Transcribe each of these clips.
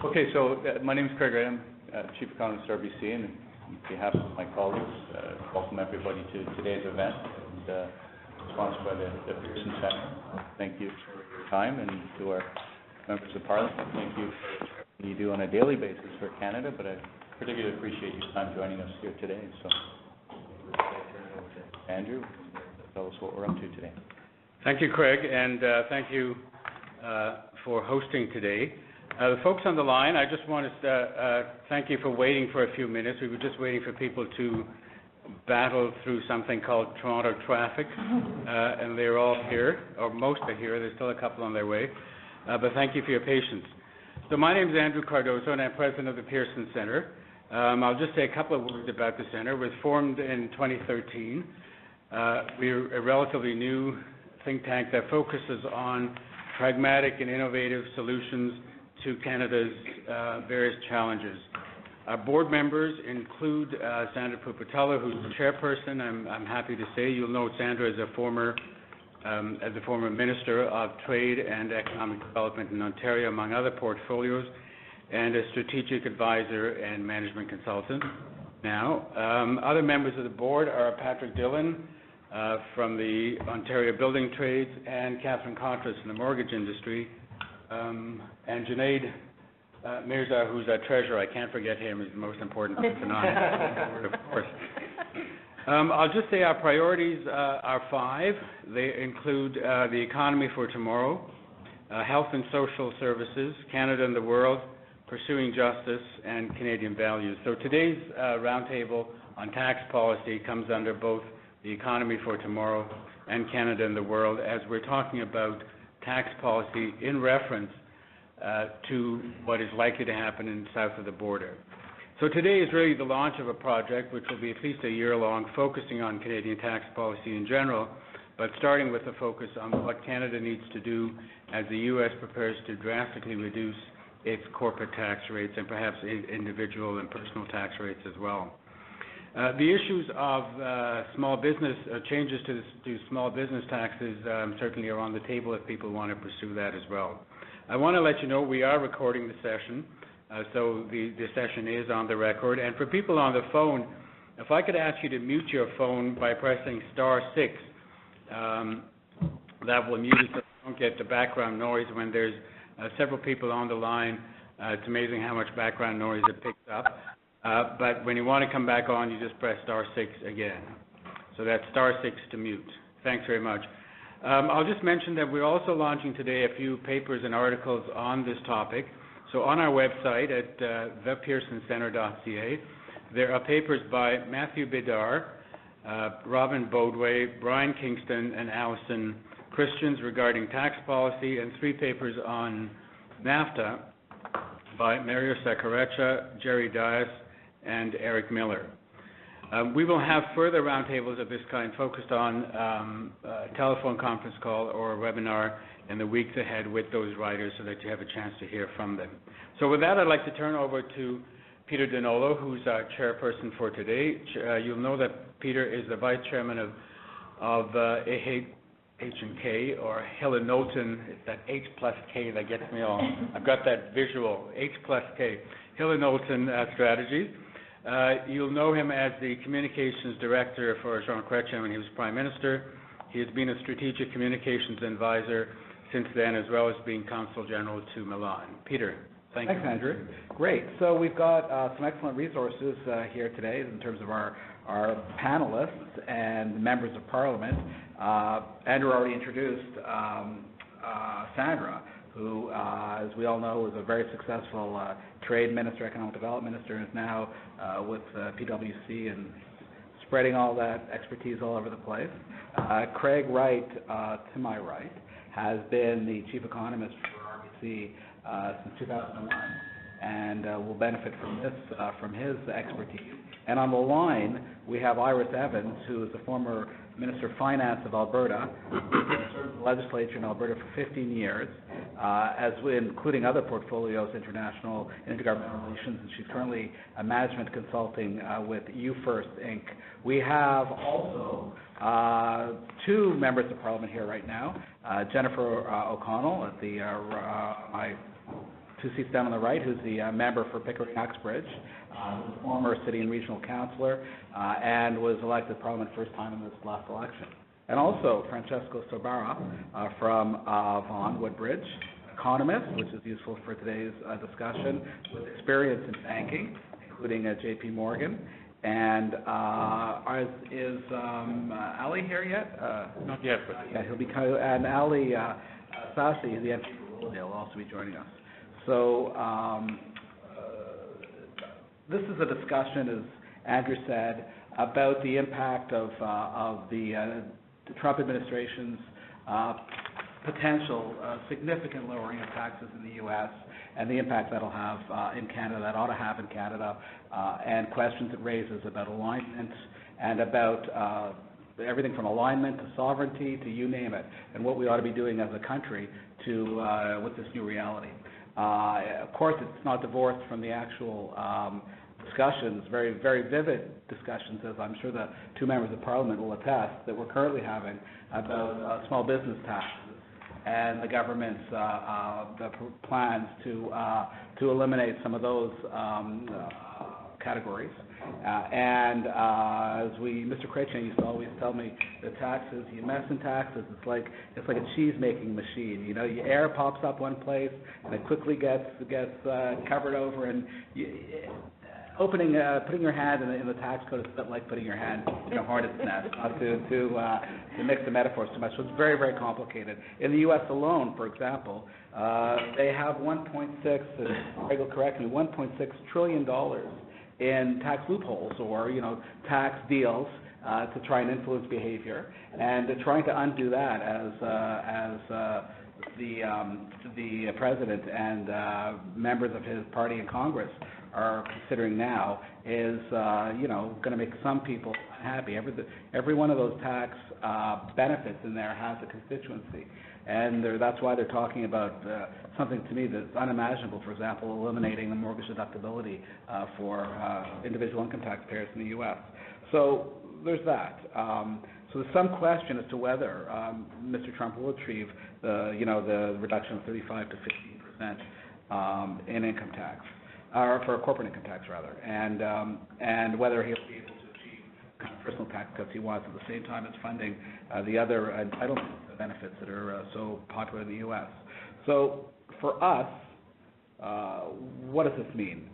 Okay, so my name is Craig Wright. I'm Chief Economist at RBC, and on behalf of my colleagues, welcome everybody to today's event, and sponsored by the Pearson Centre. Thank you for your time, and to our members of Parliament, thank you for what you do on a daily basis for Canada, but I particularly appreciate your time joining us here today. So, Andrew, tell us what we're up to today. Thank you, Craig, and thank you for hosting today. The folks on the line, I just want to thank you for waiting for a few minutes. We were just waiting for people to battle through something called Toronto traffic, and they're all here, or most are here. There's still a couple on their way, but thank you for your patience. So my name is Andrew Cardozo, and I'm president of the Pearson Centre. I'll just say a couple of words about the Centre. It was formed in 2013. We're a relatively new think tank that focuses on pragmatic and innovative solutions to Canada's various challenges. Our board members include Sandra Pupatella, who's the chairperson. I'm happy to say you'll know Sandra as a former Minister of Trade and Economic Development in Ontario, among other portfolios, and a strategic advisor and management consultant. Now, other members of the board are Patrick Dillon from the Ontario Building Trades, and Catherine Contras in the mortgage industry, and Junaid Mirza, who's our treasurer. I can't forget him. He's the most important person on the board, of course. I'll just say our priorities are five. They include the economy for tomorrow, health and social services, Canada and the world, pursuing justice, and Canadian values. So today's roundtable on tax policy comes under both the economy for tomorrow and Canada and the world, as we're talking about tax policy in reference to what is likely to happen in south of the border. So today is really the launch of a project which will be at least a year long, focusing on Canadian tax policy in general, but starting with a focus on what Canada needs to do as the U.S. prepares to drastically reduce its corporate tax rates and perhaps individual and personal tax rates as well. The issues of small business, changes to small business taxes certainly are on the table if people want to pursue that as well. I want to let you know we are recording the session, so the session is on the record. And for people on the phone, if I could ask you to mute your phone by pressing *6, that will mute it so you don't get the background noise when there's several people on the line. It's amazing how much background noise it picks up. But when you want to come back on, you just press *6 again. So that's *6 to mute. Thanks very much. I'll just mention that we're also launching today a few papers and articles on this topic. So on our website at thepearsoncentre.ca, there are papers by Matthew Bidar, Robin Bodway, Brian Kingston, and Alison Christians regarding tax policy, and 3 papers on NAFTA by Mario Saccareccia, Jerry Dias, and Eric Miller. We will have further roundtables of this kind focused on telephone conference call or webinar in the weeks ahead with those writers so that you have a chance to hear from them. So with that, I'd like to turn over to Peter Donolo, who's our chairperson for today. You'll know that Peter is the vice chairman of H&K, or Hill and Knowlton. It's that H plus K that gets me all. I've got that visual, H plus K. Hill and Knowlton Strategies. You'll know him as the communications director for Jean Chrétien when he was prime minister. He has been a strategic communications advisor since then, as well as being consul general to Milan. Peter, thank you. Thanks, Andrew. Great. So we've got some excellent resources here today in terms of our panelists and members of Parliament. Andrew already introduced Sandra, who, as we all know, was a very successful trade minister, economic development minister, and is now with PwC and spreading all that expertise all over the place. Craig Wright, to my right, has been the chief economist for RBC since 2001, and will benefit from his expertise. And on the line, we have Iris Evans, who is the former Minister of Finance of Alberta, served in the legislature in Alberta for 15 years, including other portfolios, international and intergovernmental relations, and she's currently a management consulting with UFirst Inc. We have also 2 members of Parliament here right now, Jennifer O'Connell at the my 2 seats down on the right, who's the member for Pickering-Uxbridge, former city and regional councillor, and was elected to Parliament first time in this last election. And also Francesco Sobara from Vaughan Woodbridge, economist, which is useful for today's discussion, with experience in banking, including at J.P. Morgan. And is Ali here yet? Not yet, but Yeah, he'll be and Ali Sassi, the MP for Riverdale, will also be joining us. So this is a discussion, as Andrew said, about the impact of the Trump administration's potential significant lowering of taxes in the U.S. and the impact that'll have in Canada, that ought to have in Canada, and questions it raises about alignment and about everything from alignment to sovereignty to you name it, and what we ought to be doing as a country to with this new reality. Of course, it's not divorced from the actual discussions, very, very vivid discussions, as I'm sure the 2 members of Parliament will attest, that we're currently having about small business taxes and the government's the plans to eliminate some of those categories. Mr. Chrétien used to always tell me, the taxes, you mess in taxes, it's like a cheese making machine. You know, your air pops up one place and it quickly gets covered over, and putting your hand in the tax code is a bit like putting your hand in a hornet's nest, not to mix the metaphors too much. So it's very, very complicated. In the U.S. alone, for example, they have Greg will correct me, $1.6 trillion in tax loopholes or, tax deals to try and influence behavior. And they're trying to undo that as the president and members of his party in Congress are considering now is, going to make some people unhappy. Every one of those tax benefits in there has a constituency. And that's why they're talking about something to me that's unimaginable, for example, eliminating the mortgage deductibility for individual income taxpayers in the U.S. So there's that. So there's some question as to whether Mr. Trump will achieve the reduction of 35 to 15% in income tax, or for corporate income tax rather, and whether he'll be able to achieve kind of personal tax cuts he wants at the same time as funding the other entitlement benefits that are so popular in the U.S. So for us, what does this mean?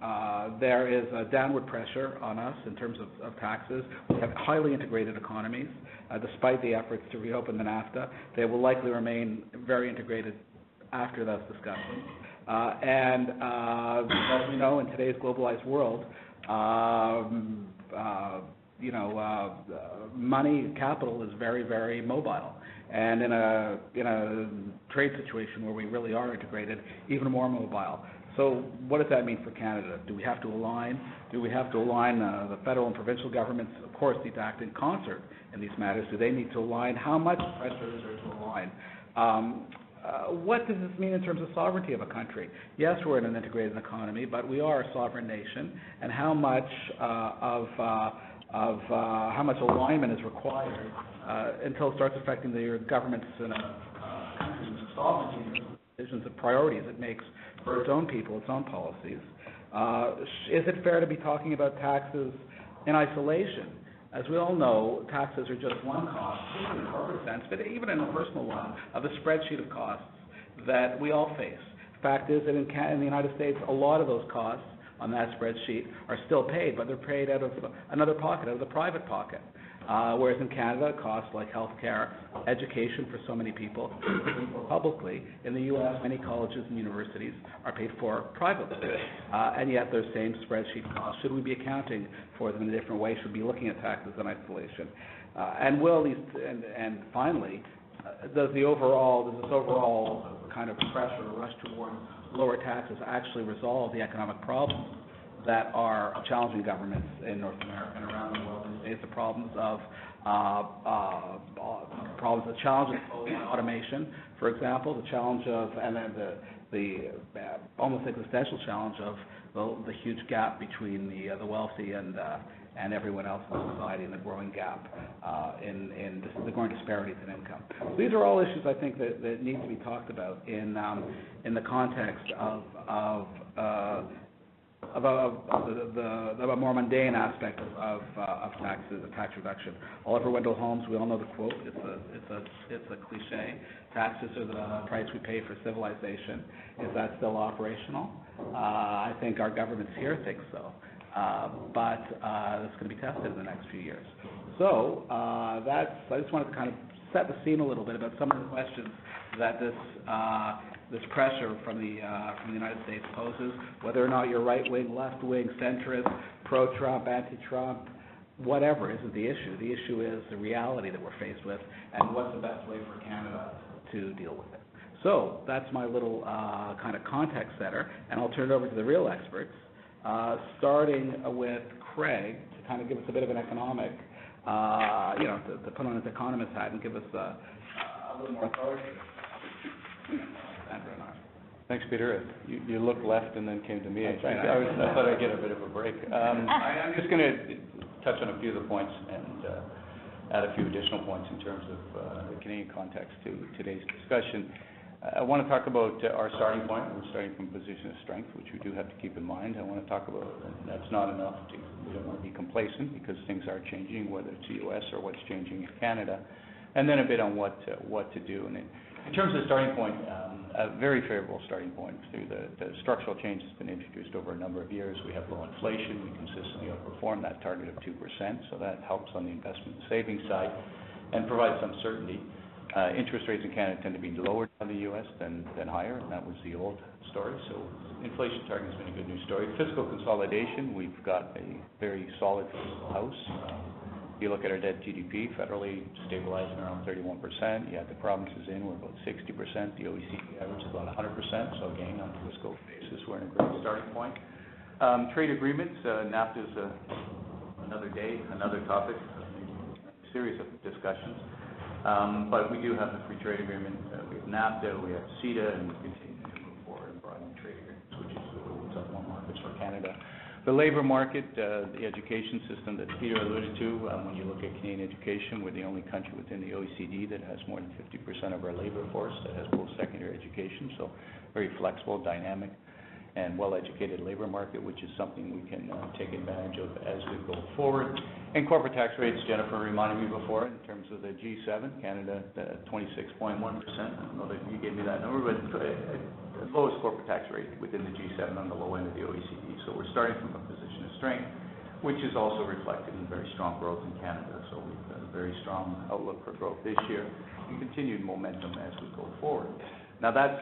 There is a downward pressure on us in terms of taxes. We have highly integrated economies. Despite the efforts to reopen the NAFTA, they will likely remain very integrated after those discussions. As we know, in today's globalized world, money, capital is very, very mobile. And in a trade situation where we really are integrated, even more mobile. So what does that mean for Canada? Do we have to align? Do we have to align the federal and provincial governments, of course, need to act in concert in these matters? Do they need to align? How much pressure is there to align? What does this mean in terms of sovereignty of a country? Yes, we're in an integrated economy, but we are a sovereign nation, and how much how much alignment is required until it starts affecting the government's country's sovereignty, decisions and priorities it makes for its own people, its own policies. Is it fair to be talking about taxes in isolation? As we all know, taxes are just one cost, even in a corporate sense, but even in a personal one, of a spreadsheet of costs that we all face. The fact is that in the United States, a lot of those costs on that spreadsheet are still paid, but they're paid out of another pocket, out of the private pocket. Whereas in Canada, costs like health care, education for so many people, publicly. In the U.S., many colleges and universities are paid for privately. And yet those same spreadsheet costs, should we be accounting for them in a different way? Should we be looking at taxes in isolation? And finally, does this overall kind of pressure or rush towards lower taxes actually resolve the economic problems that are challenging governments in North America and around the world these days? The problems of the challenges of automation, for example, the challenge of and then almost existential challenge of the huge gap between the wealthy and everyone else in society, and the growing gap in the growing disparities in income. So these are all issues I think that need to be talked about in the context of a more mundane aspect of taxes, of tax reduction. Oliver Wendell Holmes, we all know the quote. It's a cliche. Taxes are the price we pay for civilization. Is that still operational? I think our governments here think so. But it's going to be tested in the next few years. So I just wanted to kind of set the scene a little bit about some of the questions that this pressure from the United States poses, whether or not you're right-wing, left-wing, centrist, pro-Trump, anti-Trump, whatever isn't the issue. The issue is the reality that we're faced with, and what's the best way for Canada to deal with it. So that's my little kind of context setter, and I'll turn it over to the real experts, starting with Craig to kind of give us a bit of an economic, to put on his economist hat and give us a little more authority. Thanks, Peter. You looked left and then came to me. That's right. I thought I'd get a bit of a break. I'm just going to touch on a few of the points and add a few additional points in terms of the Canadian context to today's discussion. I want to talk about our starting point. We're starting from a position of strength, which we do have to keep in mind. I want to talk about that's not enough. We don't want to be complacent because things are changing, whether it's the U.S. or what's changing in Canada, and then a bit on what to do. And in terms of the starting point, a very favorable starting point through the structural change that's been introduced over a number of years. We have low inflation. We consistently outperform that target of 2%, so that helps on the investment and savings side and provides some certainty. Interest rates in Canada tend to be lower than the U.S. than higher, and that was the old story. So inflation target has been a good news story. Fiscal consolidation, we've got a very solid fiscal house. If you look at our debt GDP, federally stabilizing around 31%. You have the provinces in, we're about 60%. The OECD average is about 100%. So again, on a fiscal basis, we're in a great starting point. Trade agreements, NAFTA is another day, another topic, a series of discussions. But we do have the free trade agreement. We have NAFTA, we have CETA, and we continue to move forward and broaden trade agreements, which is opens up more markets for Canada. The labor market, the education system that Peter alluded to, when you look at Canadian education, we're the only country within the OECD that has more than 50% of our labor force that has post-secondary education, so very flexible, dynamic, and well-educated labor market, which is something we can take advantage of as we go forward. And corporate tax rates, Jennifer reminded me before, in terms of the G7, Canada, 26.1%. I don't know that you gave me that number, but the lowest corporate tax rate within the G7 on the low end of the OECD. So we're starting from a position of strength, which is also reflected in very strong growth in Canada. So we've got a very strong outlook for growth this year and continued momentum as we go forward. Now that's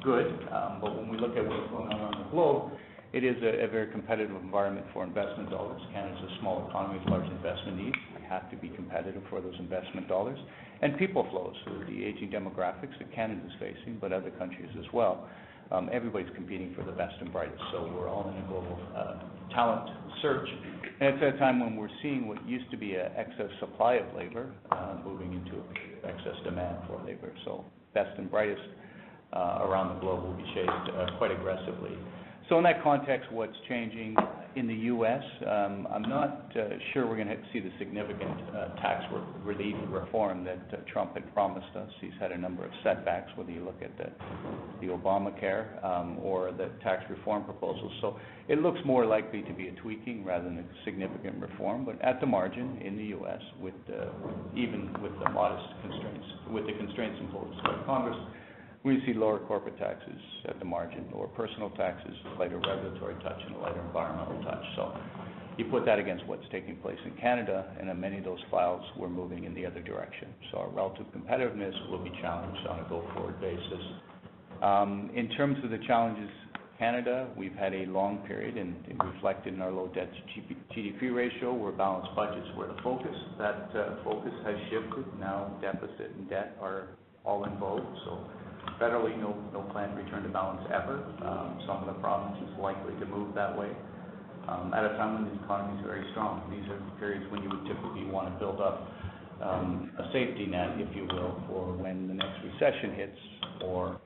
good, but when we look at what's going on around the globe, it is a very competitive environment for investment dollars. Canada's a small economy with large investment needs. We have to be competitive for those investment dollars. And people flows, so the aging demographics that Canada's facing, but other countries as well. Everybody's competing for the best and brightest, so we're all in a global talent search. And it's at a time when we're seeing what used to be an excess supply of labor moving into excess demand for labor. So best and brightest around the globe will be chased quite aggressively. So in that context, what's changing in the U.S., I'm not sure we're going to see the significant tax relief reform that Trump had promised us. He's had a number of setbacks, whether you look at the Obamacare or the tax reform proposals. So it looks more likely to be a tweaking rather than a significant reform, but at the margin in the U.S., even with the modest constraints, with the constraints imposed by Congress, we see lower corporate taxes at the margin, lower personal taxes, lighter regulatory touch, and a lighter environmental touch. So you put that against what's taking place in Canada, and in many of those files, we're moving in the other direction. So our relative competitiveness will be challenged on a go-forward basis. In terms of the challenges, Canada, we've had a long period, and reflected in our low debt to GDP ratio, where balanced budgets were the focus. That focus has shifted. Now deficit and debt are all in vogue. So federally, no planned return to balance ever. Some of the provinces likely to move that way at a time when the economy is very strong. These are periods when you would typically want to build up a safety net, if you will, for when the next recession hits, or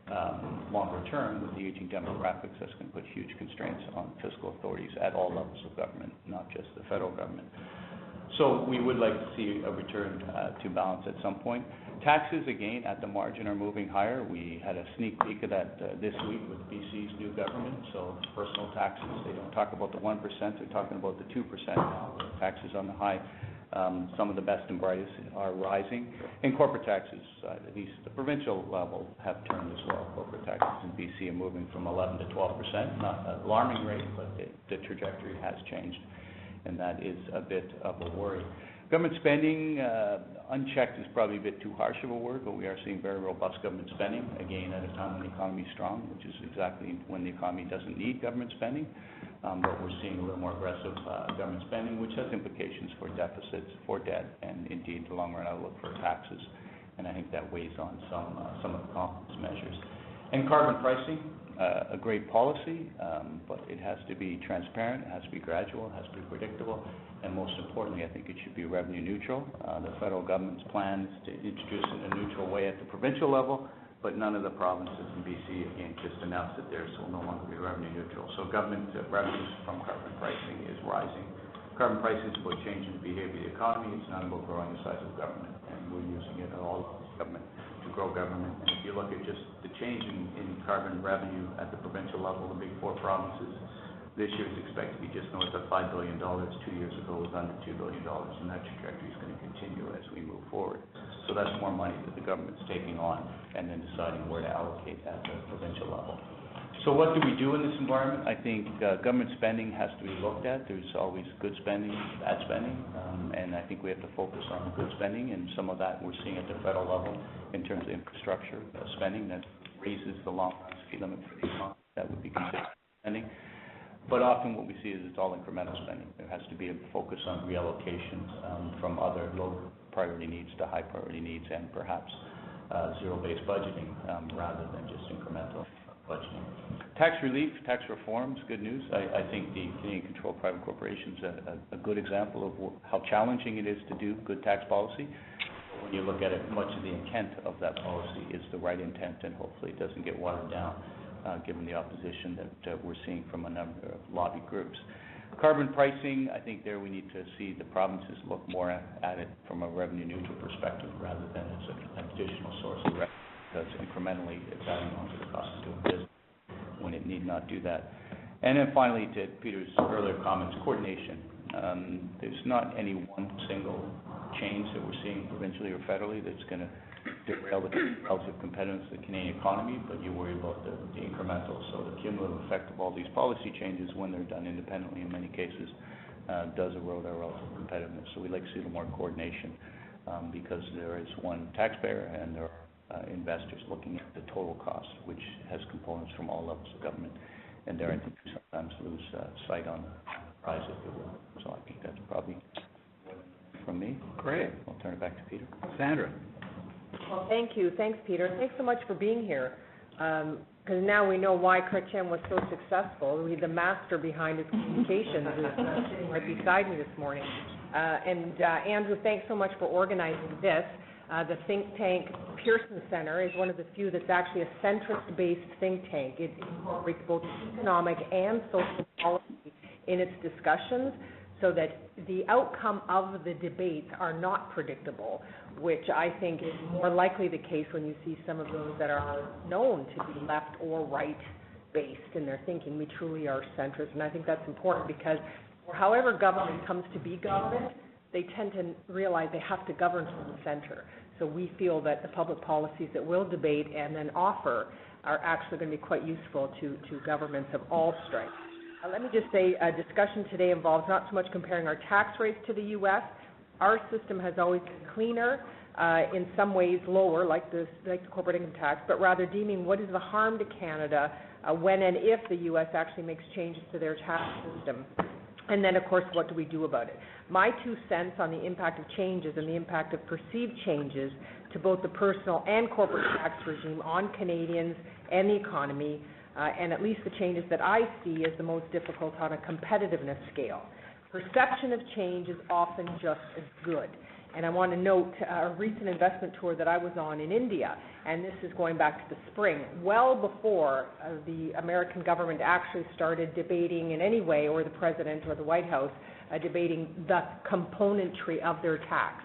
longer term with the aging demographics. That's going to put huge constraints on fiscal authorities at all levels of government, not just the federal government. So we would like to see a return to balance at some point. Taxes, again, at the margin are moving higher. We had a sneak peek of that this week with BC's new government. So personal taxes, they don't talk about the 1%, they're talking about the 2% now. Taxes on the high. Some of the best and brightest are rising. And corporate taxes, at least the provincial level, have turned as well. Corporate taxes in BC are moving from 11 to 12%, not an alarming rate, but the trajectory has changed, and that is a bit of a worry. Government spending, unchecked is probably a bit too harsh of a word, but we are seeing very robust government spending, again, at a time when the economy is strong, which is exactly when the economy doesn't need government spending. But we're seeing a little more aggressive government spending, which has implications for deficits, for debt, and indeed the long-run outlook for taxes. And I think that weighs on some of the confidence measures. And carbon pricing, a great policy, but it has to be transparent, it has to be gradual, it has to be predictable, and most importantly, I think it should be revenue neutral. The federal government's plan is to introduce it in a neutral way at the provincial level, but none of the provinces in BC, again, just announced that theirs will no longer be revenue neutral. So government revenues from carbon pricing is rising. Carbon pricing is about changing the behavior of the economy. It's not about growing the size of government, and we're using it at all levels of government to grow government. And if you look at just the change in carbon revenue at the provincial level, the big four provinces, this year is expected to be just north of $5 billion. 2 years ago it was under $2 billion, and that trajectory is going to continue as we move forward. So that's more money that the government's taking on and then deciding where to allocate at the provincial level. So what do we do in this environment? I think government spending has to be looked at. There's always good spending, bad spending, and I think we have to focus on good spending, and some of that we're seeing at the federal level in terms of infrastructure spending that raises the long-run speed limit for the economy. That would be considered spending. But often what we see is it's all incremental spending. There has to be a focus on reallocation from other low priority needs to high priority needs, and perhaps zero-based budgeting rather than just incremental budgeting. Tax relief, tax reform is good news. I think the Canadian Controlled Private Corporation is a good example of how challenging it is to do good tax policy. When you look at it, much of the intent of that policy is the right intent, and hopefully it doesn't get watered down. Given the opposition that we're seeing from a number of lobby groups. Carbon pricing, I think there we need to see the provinces look more at it from a revenue neutral perspective rather than as an additional source of revenue, because incrementally it's adding on to the cost of doing business when it need not do that. And then finally, to Peter's earlier comments, coordination. There's not any one single change that we're seeing provincially or federally that's going to derail the relative competitiveness of the Canadian economy, but you worry about the incremental. So the cumulative effect of all these policy changes, when they're done independently in many cases, does erode our relative competitiveness. So we'd like to see a little more coordination because there is one taxpayer and there are investors looking at the total cost, which has components from all levels of government. And there I think we sometimes lose sight on the prize, if you will. So I think that's probably from me. Great. I'll turn it back to Peter. Sandra. Well, thank you. Thanks, Peter. Thanks so much for being here. Because now we know why Chrétien was so successful. The master behind his communications is sitting right beside me this morning. Andrew, thanks so much for organizing this. The think tank Pearson Centre is one of the few that's actually a centrist-based think tank. It incorporates both economic and social policy in its discussions, so that the outcome of the debates are not predictable, which I think is more likely the case when you see some of those that are known to be left or right based in their thinking. We truly are centrist, and I think that's important because however government comes to be government, they tend to realize they have to govern from the center. So we feel that the public policies that we'll debate and then offer are actually going to be quite useful to governments of all stripes. Let me just say, discussion today involves not so much comparing our tax rates to the U.S. Our system has always been cleaner, in some ways lower, like the corporate income tax, but rather deeming what is the harm to Canada when and if the U.S. actually makes changes to their tax system. And then, of course, what do we do about it? My 2 cents on the impact of changes and the impact of perceived changes to both the personal and corporate tax regime on Canadians and the economy, and at least the changes that I see as the most difficult on a competitiveness scale. Perception of change is often just as good. And I want to note a recent investment tour that I was on in India, and this is going back to the spring, well before the American government actually started debating in any way, or the President or the White House, debating the componentry of their tax.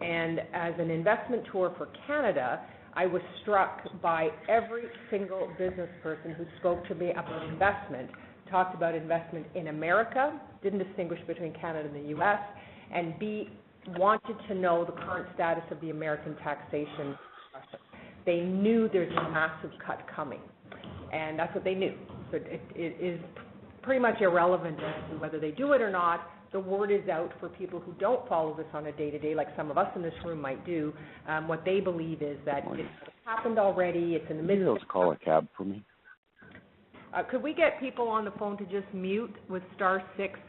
And as an investment tour for Canada, I was struck by every single business person who spoke to me about investment, talked about investment in America, didn't distinguish between Canada and the U.S., and B, wanted to know the current status of the American taxation. They knew there's a massive cut coming, and that's what they knew. So it is pretty much irrelevant as to whether they do it or not. The word is out for people who don't follow this on a day-to-day, like some of us in this room might do. What they believe is that it's happened already, it's in the midst of... call a cab for me. Could we get people on the phone to just mute with *6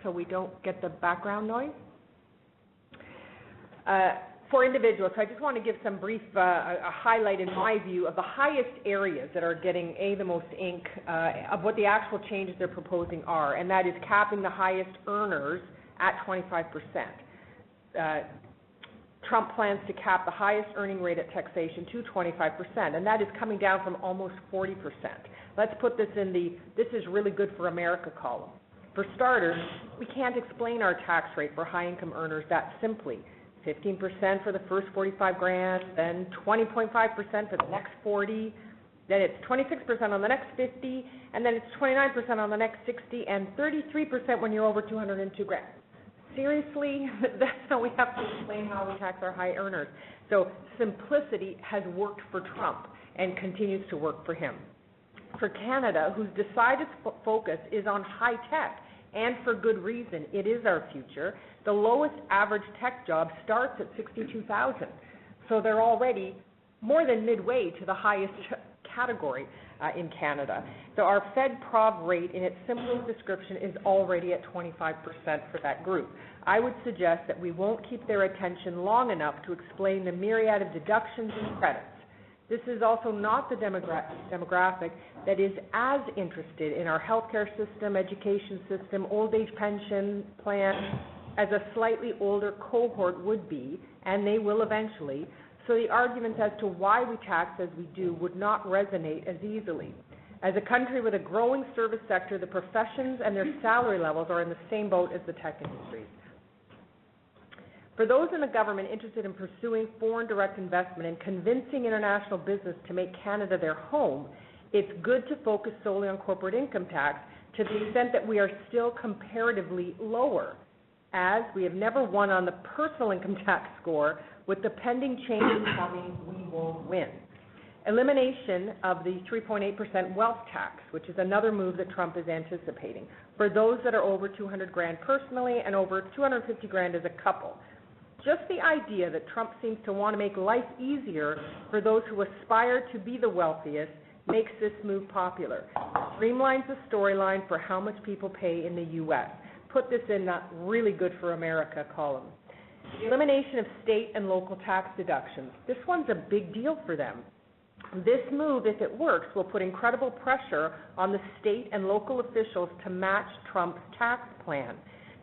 so we don't get the background noise? For individuals, I just want to give some brief, a highlight in my view of the highest areas that are getting, the most ink, of what the actual changes they're proposing are, and that is capping the highest earners at 25%. Trump plans to cap the highest earning rate at taxation to 25%, and that is coming down from almost 40%. Let's put this in the "this is really good for America" column. For starters, we can't explain our tax rate for high-income earners that simply. 15% for the first 45 grand, then 20.5% for the next 40, then it's 26% on the next 50, and then it's 29% on the next 60, and 33% when you're over 202 grand. Seriously? That's how we have to explain how we tax our high earners. So simplicity has worked for Trump and continues to work for him. For Canada, whose decided focus is on high tech, and for good reason, it is our future, the lowest average tech job starts at $62,000. So they're already more than midway to the highest category in Canada. So our Fed-Prov rate in its simplest description is already at 25% for that group. I would suggest that we won't keep their attention long enough to explain the myriad of deductions and credits. This is also not the demographic that is as interested in our healthcare system, education system, old age pension plan as a slightly older cohort would be, and they will eventually. So the arguments as to why we tax as we do would not resonate as easily. As a country with a growing service sector, the professions and their salary levels are in the same boat as the tech industries. For those in the government interested in pursuing foreign direct investment and convincing international business to make Canada their home, it's good to focus solely on corporate income tax to the extent that we are still comparatively lower, as we have never won on the personal income tax score. With the pending changes coming, we won't win. Elimination of the 3.8% wealth tax, which is another move that Trump is anticipating, for those that are over 200 grand personally and over 250 grand as a couple. Just the idea that Trump seems to want to make life easier for those who aspire to be the wealthiest makes this move popular. Streamlines the storyline for how much people pay in the U.S. Put this in the really good for America column. The elimination of state and local tax deductions. This one's a big deal for them. This move, if it works, will put incredible pressure on the state and local officials to match Trump's tax plan.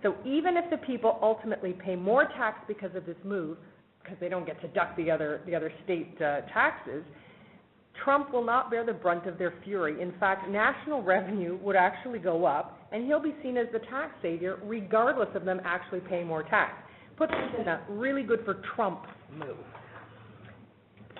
So even if the people ultimately pay more tax because of this move, because they don't get to deduct the other state taxes, Trump will not bear the brunt of their fury. In fact, national revenue would actually go up, and he'll be seen as the tax savior regardless of them actually paying more tax. Put this in a really good for Trump move.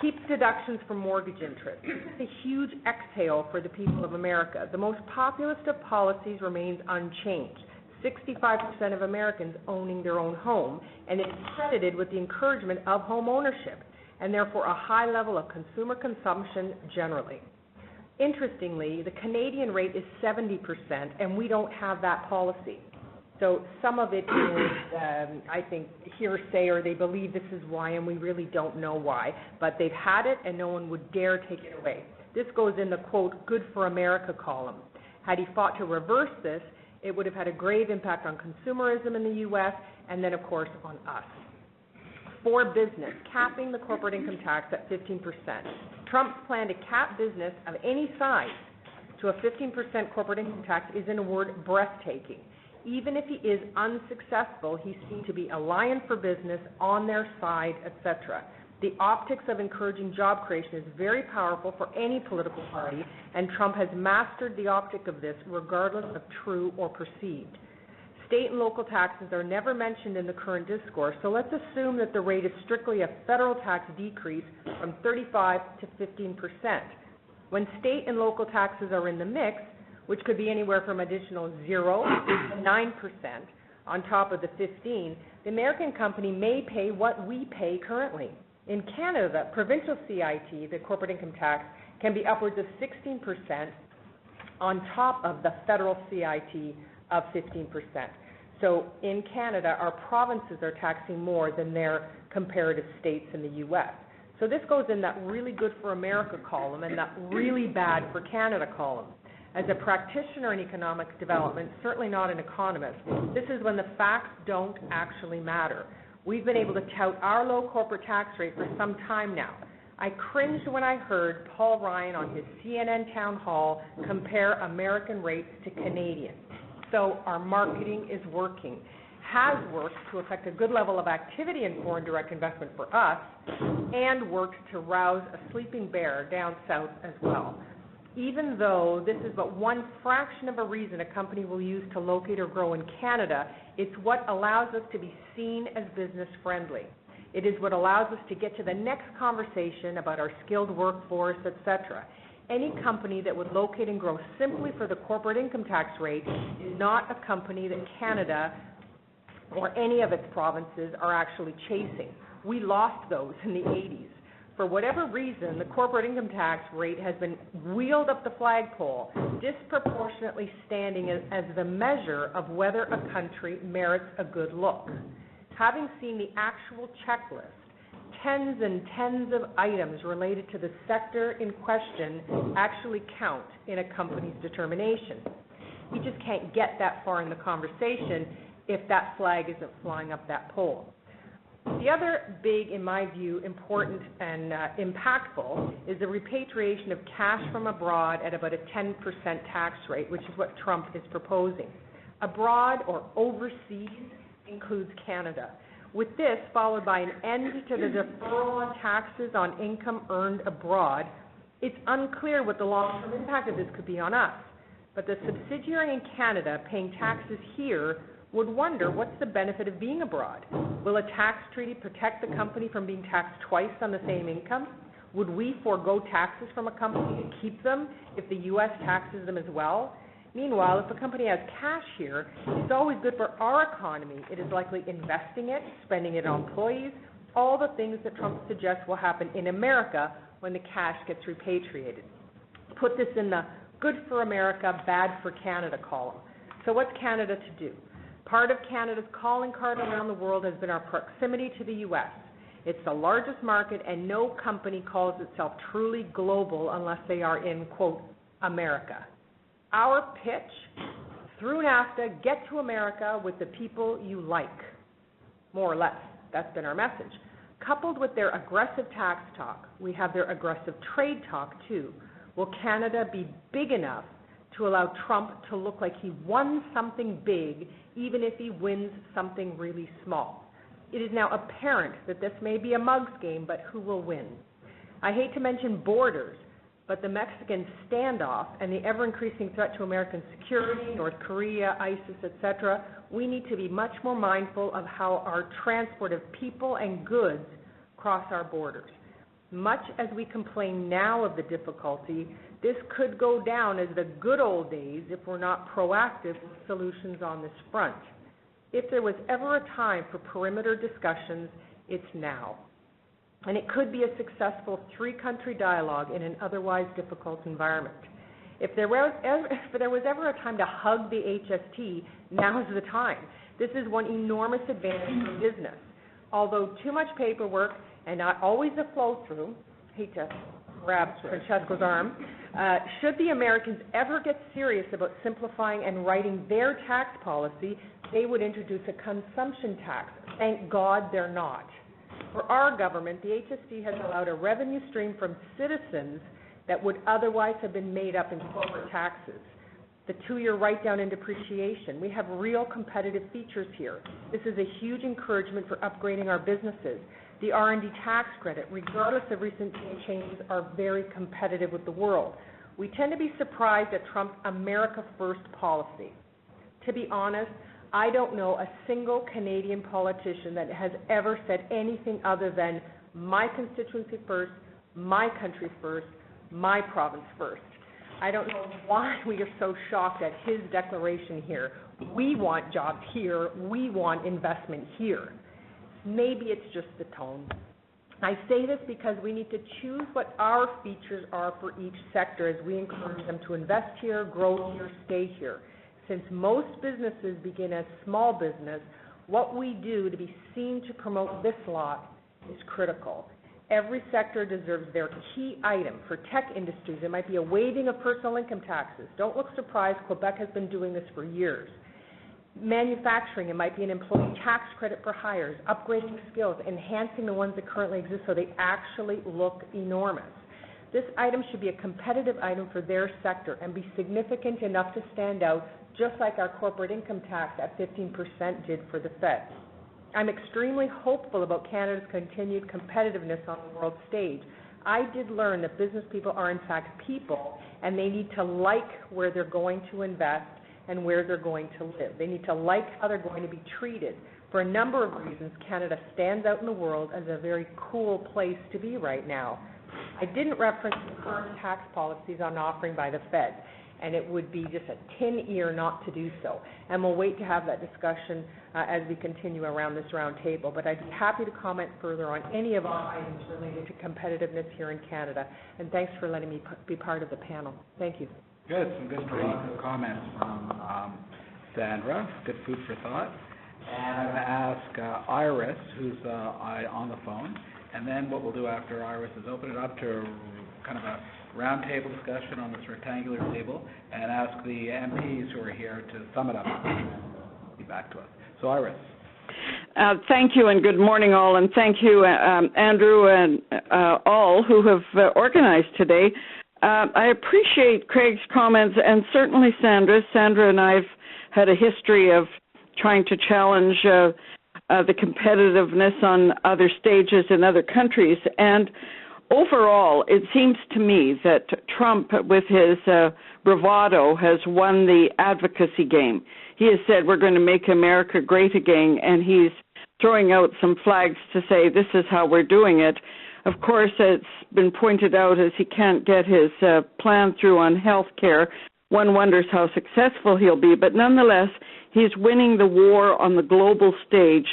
Keeps deductions for mortgage interest. This is a huge exhale for the people of America. The most populist of policies remains unchanged. 65% of Americans owning their own home, and it's credited with the encouragement of home ownership, and therefore a high level of consumer consumption generally. Interestingly, the Canadian rate is 70%, and we don't have that policy. So some of it is, I think, hearsay, or they believe this is why, and we really don't know why. But they've had it, and no one would dare take it away. This goes in the, quote, good for America column. Had he fought to reverse this, it would have had a grave impact on consumerism in the U.S., and then, of course, on us. For business, capping the corporate income tax at 15%. Trump's plan to cap business of any size to a 15% corporate income tax is, in a word, breathtaking. Even if he is unsuccessful, he's seen to be a lion for business, on their side, etc. The optics of encouraging job creation is very powerful for any political party, and Trump has mastered the optic of this regardless of true or perceived. State and local taxes are never mentioned in the current discourse, so let's assume that the rate is strictly a federal tax decrease from 35 to 15%. When state and local taxes are in the mix, which could be anywhere from additional 0 to 9% on top of the 15, the American company may pay what we pay currently. In Canada, provincial CIT, the corporate income tax, can be upwards of 16% on top of the federal CIT of 15%. So in Canada, our provinces are taxing more than their comparative states in the U.S. So this goes in that really good for America column and that really bad for Canada column. As a practitioner in economic development, certainly not an economist, this is when the facts don't actually matter. We've been able to tout our low corporate tax rate for some time now. I cringed when I heard Paul Ryan on his CNN town hall compare American rates to Canadian. So our marketing is working, has worked to affect a good level of activity in foreign direct investment for us, and worked to rouse a sleeping bear down south as well. Even though this is but one fraction of a reason a company will use to locate or grow in Canada, it's what allows us to be seen as business friendly. It is what allows us to get to the next conversation about our skilled workforce, etc. Any company that would locate and grow simply for the corporate income tax rate is not a company that Canada or any of its provinces are actually chasing. We lost those in the 80s. For whatever reason, the corporate income tax rate has been wheeled up the flagpole, disproportionately standing as the measure of whether a country merits a good look. Having seen the actual checklist, tens and tens of items related to the sector in question actually count in a company's determination. You just can't get that far in the conversation if that flag isn't flying up that pole. The other big, in my view, important and impactful is the repatriation of cash from abroad at about a 10% tax rate, which is what Trump is proposing. Abroad or overseas includes Canada. With this, followed by an end to the deferral on taxes on income earned abroad, it's unclear what the long-term impact of this could be on us. But the subsidiary in Canada paying taxes here would wonder what's the benefit of being abroad. Will a tax treaty protect the company from being taxed twice on the same income? Would we forego taxes from a company to keep them if the U.S. taxes them as well? Meanwhile, if a company has cash here, it's always good for our economy. It is likely investing it, spending it on employees, all the things that Trump suggests will happen in America when the cash gets repatriated. Put this in the good for America, bad for Canada column. So what's Canada to do? Part of Canada's calling card around the world has been our proximity to the U.S. It's the largest market, and no company calls itself truly global unless they are in, quote, America. Our pitch, through NAFTA, get to America with the people you like. More or less, that's been our message. Coupled with their aggressive tax talk, we have their aggressive trade talk too. Will Canada be big enough to allow Trump to look like he won something big, even if he wins something really small? It is now apparent that this may be a mugs game, but who will win? I hate to mention borders, but the Mexican standoff and the ever-increasing threat to American security, North Korea, ISIS, etc., we need to be much more mindful of how our transport of people and goods cross our borders. Much as we complain now of the difficulty, this could go down as the good old days if we're not proactive with solutions on this front. If there was ever a time for perimeter discussions, it's now. And it could be a successful three-country dialogue in an otherwise difficult environment. If there was ever a time to hug the HST, now is the time. This is one enormous advantage for business. Although too much paperwork and not always a flow-through, hate to grab Francesco's arm, should the Americans ever get serious about simplifying and writing their tax policy, they would introduce a consumption tax. Thank God they're not. For our government, the HST has allowed a revenue stream from citizens that would otherwise have been made up in corporate taxes. the 2-year write-down in depreciation. We have real competitive features here. This is a huge encouragement for upgrading our businesses. The R&D tax credit, regardless of recent changes, are very competitive with the world. We tend to be surprised at Trump's America First policy. To be honest, I don't know a single Canadian politician that has ever said anything other than my constituency first, my country first, my province first. I don't know why we are so shocked at his declaration here. We want jobs here. We want investment here. Maybe it's just the tone. I say this because we need to choose what our features are for each sector as we encourage them to invest here, grow here, stay here. Since most businesses begin as small business, what we do to be seen to promote this lot is critical. Every sector deserves their key item. For tech industries, it might be a waiving of personal income taxes. Don't look surprised, Quebec has been doing this for years. Manufacturing, it might be an employee tax credit for hires, upgrading skills, enhancing the ones that currently exist so they actually look enormous. This item should be a competitive item for their sector and be significant enough to stand out, just like our corporate income tax at 15% did for the Fed. I'm extremely hopeful about Canada's continued competitiveness on the world stage. I did learn that business people are in fact people, and they need to like where they're going to invest and where they're going to live. They need to like how they're going to be treated. For a number of reasons, Canada stands out in the world as a very cool place to be right now. I didn't reference the current tax policies on offering by the Fed, and it would be just a tin ear not to do so. And we'll wait to have that discussion as we continue around this round table. But I'd be happy to comment further on any of our items related to competitiveness here in Canada. And thanks for letting me be part of the panel. Thank you. Good, some good comments from Sandra. Good food for thought. And I'm going to ask Iris, who's on the phone. And then what we'll do after Iris is open it up to kind of a roundtable discussion on this rectangular table and ask the MPs who are here to sum it up and be back to us. So Iris. Thank you and good morning all, and thank you Andrew and all who have organized today. I appreciate Craig's comments and certainly Sandra. Sandra and I have had a history of trying to challenge the competitiveness on other stages in other countries, and overall, it seems to me that Trump, with his bravado, has won the advocacy game. He has said, we're going to make America great again, and he's throwing out some flags to say, this is how we're doing it. Of course, it's been pointed out as he can't get his plan through on health care. One wonders how successful he'll be, but nonetheless, he's winning the war on the global stage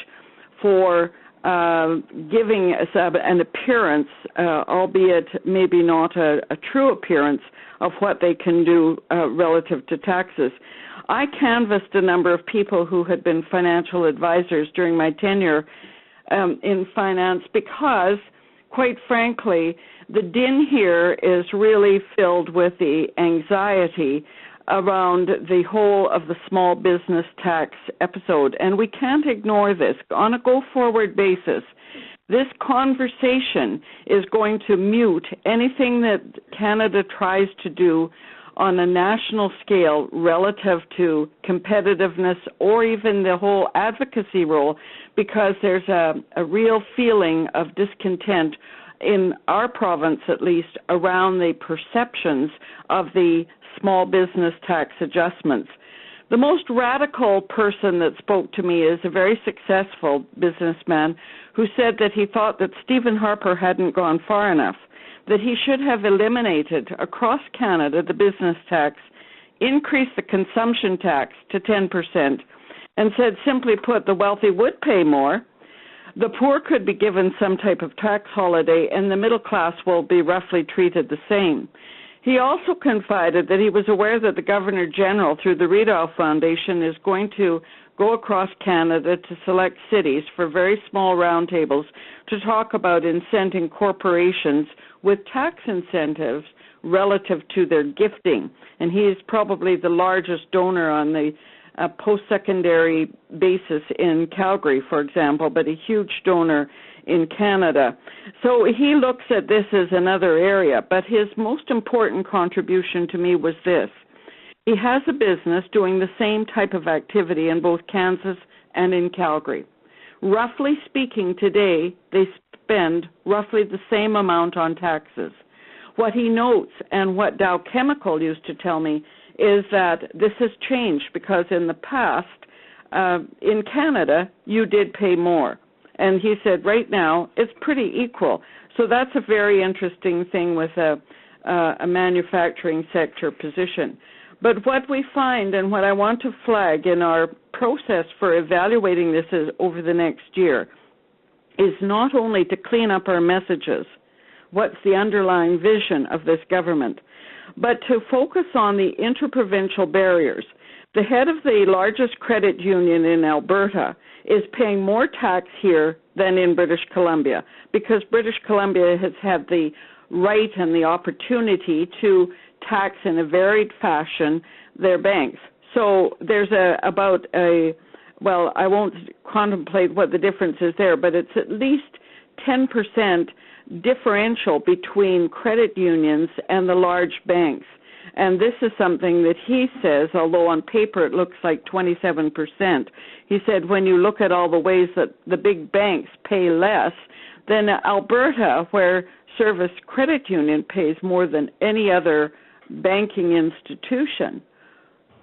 for giving us an appearance, albeit maybe not a true appearance, of what they can do relative to taxes. I canvassed a number of people who had been financial advisors during my tenure in finance because, quite frankly, the din here is really filled with the anxiety around the whole of the small business tax episode. And we can't ignore this. On a go-forward basis, this conversation is going to mute anything that Canada tries to do on a national scale relative to competitiveness or even the whole advocacy role, because there's a real feeling of discontent in our province, at least, around the perceptions of the small business tax adjustments. The most radical person that spoke to me is a very successful businessman who said that he thought that Stephen Harper hadn't gone far enough, that he should have eliminated across Canada the business tax, increased the consumption tax to 10%, and said, simply put, the wealthy would pay more, the poor could be given some type of tax holiday, and the middle class will be roughly treated the same. He also confided that he was aware that the Governor-General, through the Rideau Foundation, is going to go across Canada to select cities for very small roundtables to talk about incenting corporations with tax incentives relative to their gifting. And he is probably the largest donor on the post-secondary basis in Calgary, for example, but a huge donor in Canada. So he looks at this as another area, but his most important contribution to me was this. He has a business doing the same type of activity in both Kansas and in Calgary. Roughly speaking, today they spend roughly the same amount on taxes. What he notes, and what Dow Chemical used to tell me, is that this has changed because in the past, in Canada, you did pay more. And he said right now it's pretty equal. So that's a very interesting thing with a manufacturing sector position. But what we find, and what I want to flag in our process for evaluating this over the next year, is not only to clean up our messages, what's the underlying vision of this government, but to focus on the interprovincial barriers. The head of the largest credit union in Alberta is paying more tax here than in British Columbia, because British Columbia has had the right and the opportunity to tax in a varied fashion their banks. So there's well, I won't contemplate what the difference is there, but it's at least 10% differential between credit unions and the large banks. And this is something that he says, although on paper it looks like 27%, he said when you look at all the ways that the big banks pay less, then Alberta, where Service Credit Union pays more than any other banking institution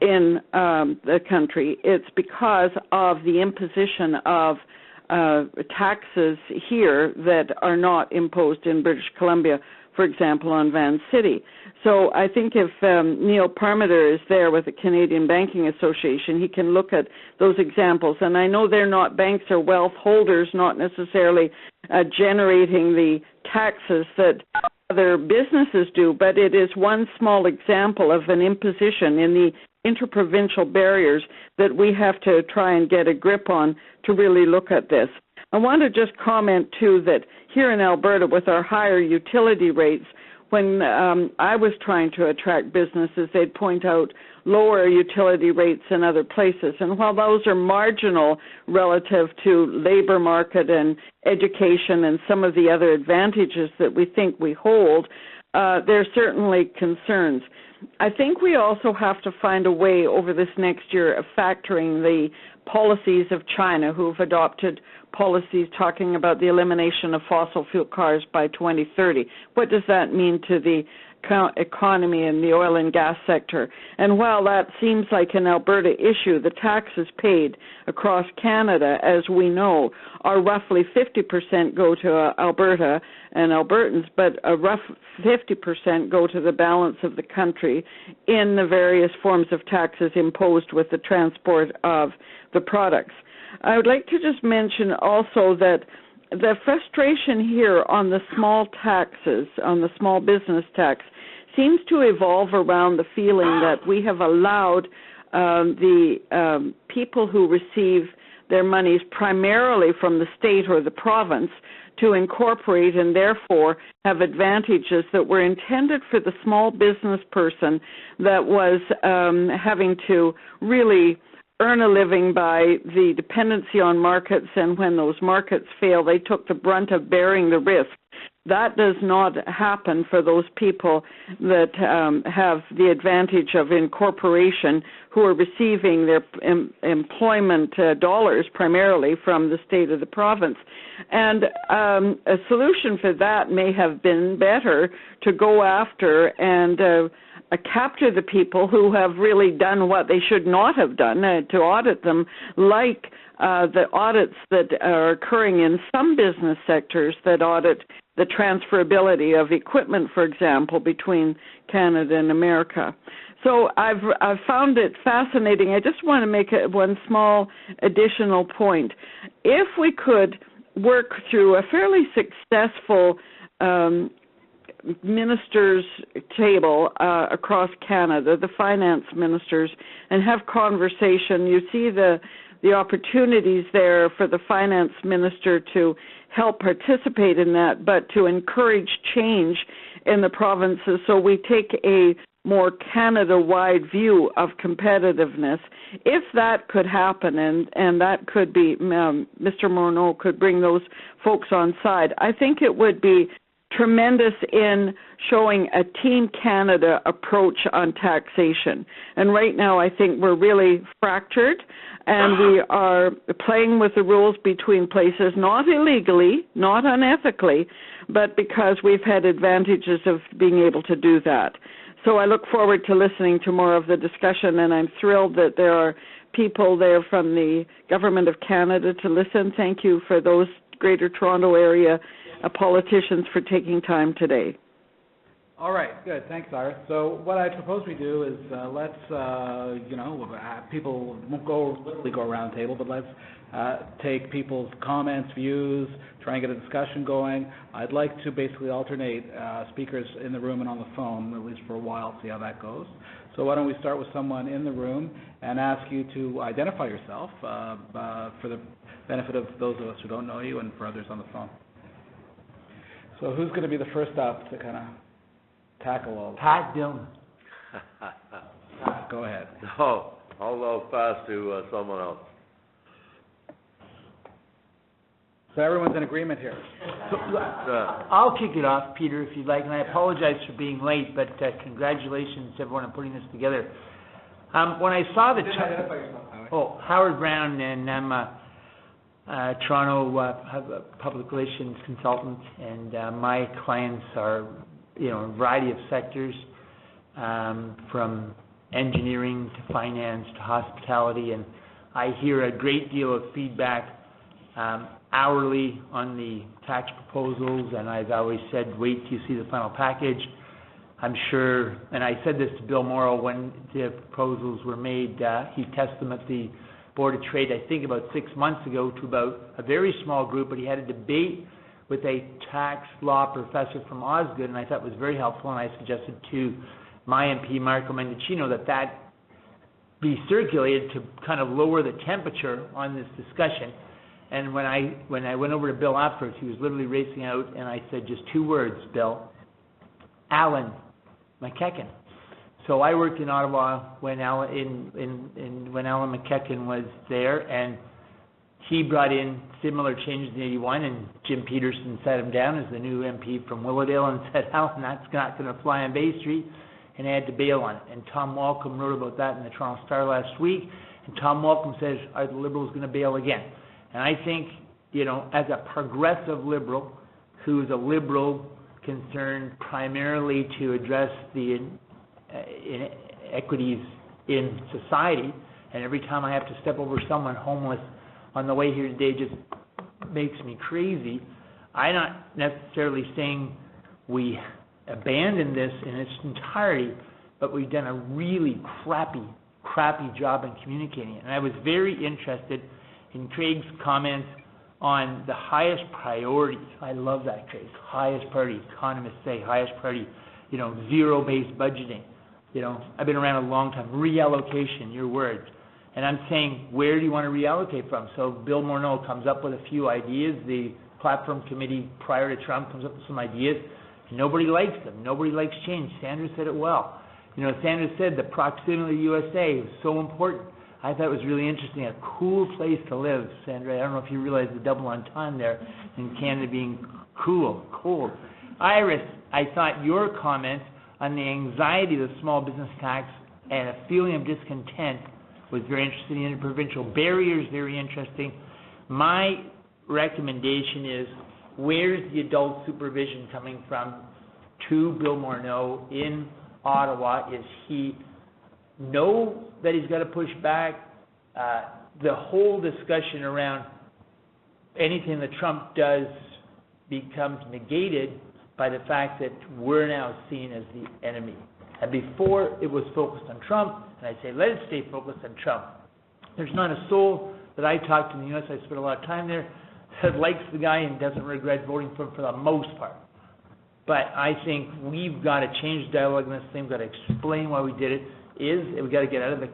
in the country, it's because of the imposition of taxes here that are not imposed in British Columbia, for example, on Van City. So I think if Neil Parmiter is there with the Canadian Banking Association, he can look at those examples. And I know they're not banks or wealth holders, not necessarily generating the taxes that other businesses do, but it is one small example of an imposition in the interprovincial barriers that we have to try and get a grip on to really look at this. I want to just comment, too, that here in Alberta with our higher utility rates, when I was trying to attract businesses, they'd point out lower utility rates in other places. And while those are marginal relative to labor market and education and some of the other advantages that we think we hold, there are certainly concerns. I think we also have to find a way over this next year of factoring the policies of China, who've adopted policies talking about the elimination of fossil fuel cars by 2030. What does that mean to the economy and the oil and gas sector? And while that seems like an Alberta issue, the taxes paid across Canada, as we know, are roughly 50% go to Alberta and Albertans, but a rough 50% go to the balance of the country in the various forms of taxes imposed with the transport of the products. I would like to just mention also that the frustration here on the small taxes, on the small business tax, seems to evolve around the feeling that we have allowed the people who receive their monies primarily from the state or the province to incorporate and therefore have advantages that were intended for the small business person that was having to really earn a living by the dependency on markets, and when those markets fail, they took the brunt of bearing the risk. That does not happen for those people that have the advantage of incorporation, who are receiving their employment dollars primarily from the state of the province. And a solution for that may have been better to go after and capture the people who have really done what they should not have done, to audit them, like the audits that are occurring in some business sectors that audit the transferability of equipment, for example, between Canada and America. So I've found it fascinating. I just want to make one small additional point. If we could work through a fairly successful ministers' table across Canada, the finance ministers, and have conversation, you see the opportunities there for the finance minister to help participate in that, but to encourage change in the provinces so we take a more Canada-wide view of competitiveness. If that could happen, and that could be, Mr. Morneau could bring those folks on side, I think it would be tremendous in showing a Team Canada approach on taxation. And right now I think we're really fractured, and we are playing with the rules between places, not illegally, not unethically, but because we've had advantages of being able to do that. So I look forward to listening to more of the discussion, and I'm thrilled that there are people there from the Government of Canada to listen. Thank you for those Greater Toronto Area politicians for taking time today. All right, good. Thanks, Iris. So what I propose we do is let's, people won't literally go around the table, but let's take people's comments, views, try and get a discussion going. I'd like to basically alternate speakers in the room and on the phone, at least for a while, see how that goes. So why don't we start with someone in the room and ask you to identify yourself for the benefit of those of us who don't know you and for others on the phone. So who's going to be the first up to kind of tackle all of Pat Dillon. that? Go ahead. No, I'll pass to someone else. So everyone's in agreement here. So, I'll kick it off, Peter, if you'd like, and I apologize for being late, but congratulations to everyone on putting this together. When I saw the... Howard Brown, and I'm a Toronto public relations consultant, and my clients are, a variety of sectors, from engineering to finance to hospitality, and I hear a great deal of feedback hourly on the tax proposals, and I've always said, wait till you see the final package. I'm sure, and I said this to Bill Morrow when the proposals were made, he tested them at the Board of Trade, I think about 6 months ago, to about a very small group, but he had a debate with a tax law professor from Osgoode, and I thought it was very helpful, and I suggested to my MP, Marco Mendocino, that be circulated to kind of lower the temperature on this discussion. And when I went over to Bill afterwards, he was literally racing out, and I said just 2 words, Bill, Alan McEachen. So I worked in Ottawa when Alan McEachen was there, and he brought in similar changes in '81, and Jim Peterson sat him down as the new MP from Willowdale and said, Alan, that's not going to fly on Bay Street, and I had to bail on it. And Tom Walcom wrote about that in the Toronto Star last week, and Tom Walcom says, are the Liberals going to bail again? And I think, as a progressive Liberal, who is a Liberal concerned primarily to address the inequities in society, and every time I have to step over someone homeless on the way here today just makes me crazy. I'm not necessarily saying we abandon this in its entirety, but we've done a really crappy job in communicating it. And I was very interested in Craig's comments on the highest priorities. I love that, Craig. Highest priority. Economists say highest priority, zero-based budgeting. I've been around a long time. Reallocation, your words. And I'm saying, where do you want to reallocate from? So Bill Morneau comes up with a few ideas. The platform committee prior to Trump comes up with some ideas. Nobody likes them. Nobody likes change. Sandra said it well. Sandra said the proximity to the USA is so important. I thought it was really interesting. A cool place to live, Sandra. I don't know if you realize the double entendre there in Canada being cool, cold. Iris, I thought your comments on the anxiety of the small business tax and a feeling of discontent was very interesting. The interprovincial barriers, very interesting. My recommendation is, where's the adult supervision coming from to Bill Morneau in Ottawa? Is he know that he's got to push back? The whole discussion around anything that Trump does becomes negated by the fact that we're now seen as the enemy. And before it was focused on Trump, and I say, let it stay focused on Trump. There's not a soul that I talk to in the U.S., I spent a lot of time there, that likes the guy and doesn't regret voting for him for the most part. But I think we've got to change the dialogue in this thing. We've got to explain why we did it. We've got to get out of the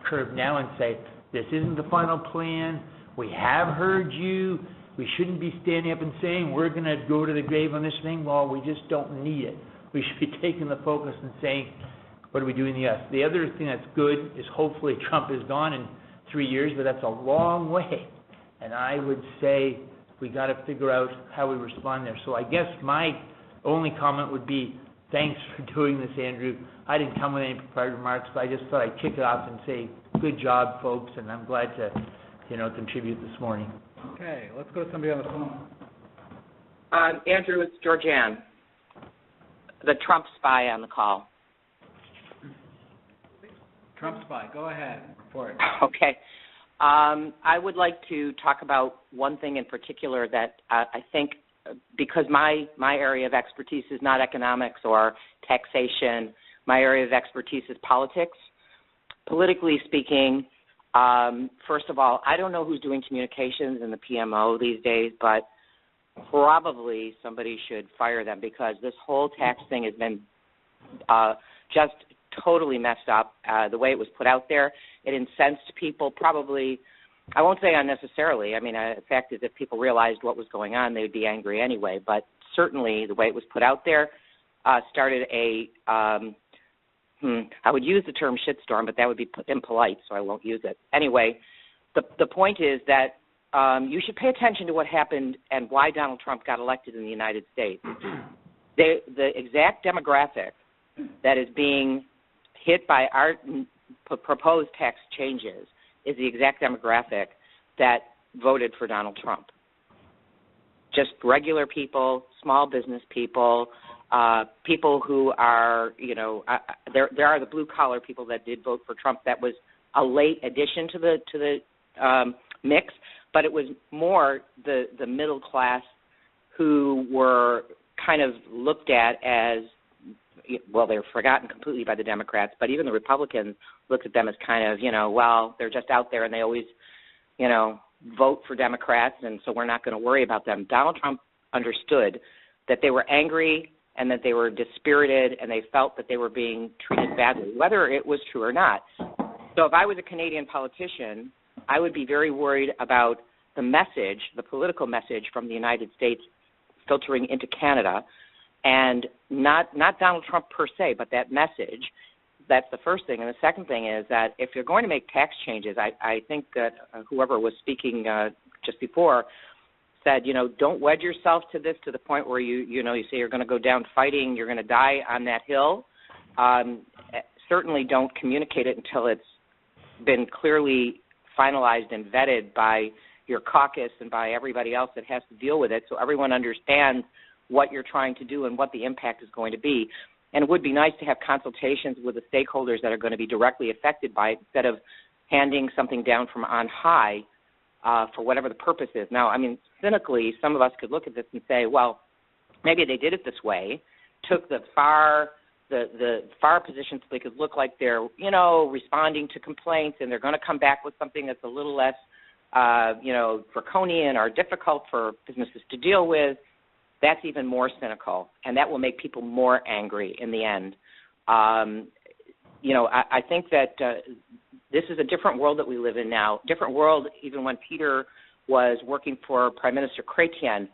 curve now and say, this isn't the final plan. We have heard you. We shouldn't be standing up and saying we're going to go to the grave on this thing. Well, we just don't need it. We should be taking the focus and saying, what do we do in the U.S.? The other thing that's good is hopefully Trump is gone in 3 years, but that's a long way. And I would say we got to figure out how we respond there. So I guess my only comment would be, thanks for doing this, Andrew. I didn't come with any prepared remarks, but I just thought I'd kick it off and say, good job, folks, and I'm glad to, contribute this morning. Okay, let's go to somebody on the phone. Andrew, it's Georgianne, the Trump spy on the call. Trump spy, go ahead, report. Okay. I would like to talk about one thing in particular that I think, because my area of expertise is not economics or taxation, my area of expertise is politics. Politically speaking, first of all, I don't know who's doing communications in the PMO these days, but probably somebody should fire them, because this whole tax thing has been just totally messed up. The way it was put out there, it incensed people probably, I won't say unnecessarily. I mean, the fact is if people realized what was going on, they would be angry anyway. But certainly the way it was put out there started I would use the term shitstorm, but that would be impolite, so I won't use it. Anyway, the point is that you should pay attention to what happened and why Donald Trump got elected in the United States. The exact demographic that is being hit by our proposed tax changes is the exact demographic that voted for Donald Trump. Just regular people, small business people, people who are, there are the blue-collar people that did vote for Trump. That was a late addition to the mix, but it was more the middle class who were kind of looked at as, well, they were forgotten completely by the Democrats, but even the Republicans looked at them as kind of, well, they're just out there and they always, vote for Democrats, and so we're not going to worry about them. Donald Trump understood that they were angry and that they were dispirited and they felt that they were being treated badly, whether it was true or not. So if I was a Canadian politician, I would be very worried about the message, the political message from the United States filtering into Canada, and not Donald Trump per se, but that message. That's the first thing. And the second thing is that if you're going to make tax changes, I think that whoever was speaking just before said, don't wed yourself to this to the point where you say you're going to go down fighting, you're going to die on that hill. Certainly don't communicate it until it's been clearly finalized and vetted by your caucus and by everybody else that has to deal with it, so everyone understands what you're trying to do and what the impact is going to be. And it would be nice to have consultations with the stakeholders that are going to be directly affected by it, instead of handing something down from on high for whatever the purpose is. Now, I mean, cynically, some of us could look at this and say, well, maybe they did it this way, took the far position so they could look like they're, responding to complaints, and they're going to come back with something that's a little less, draconian or difficult for businesses to deal with. That's even more cynical, and that will make people more angry in the end. I think that this is a different world that we live in now, different world even when Peter was working for Prime Minister Chrétien.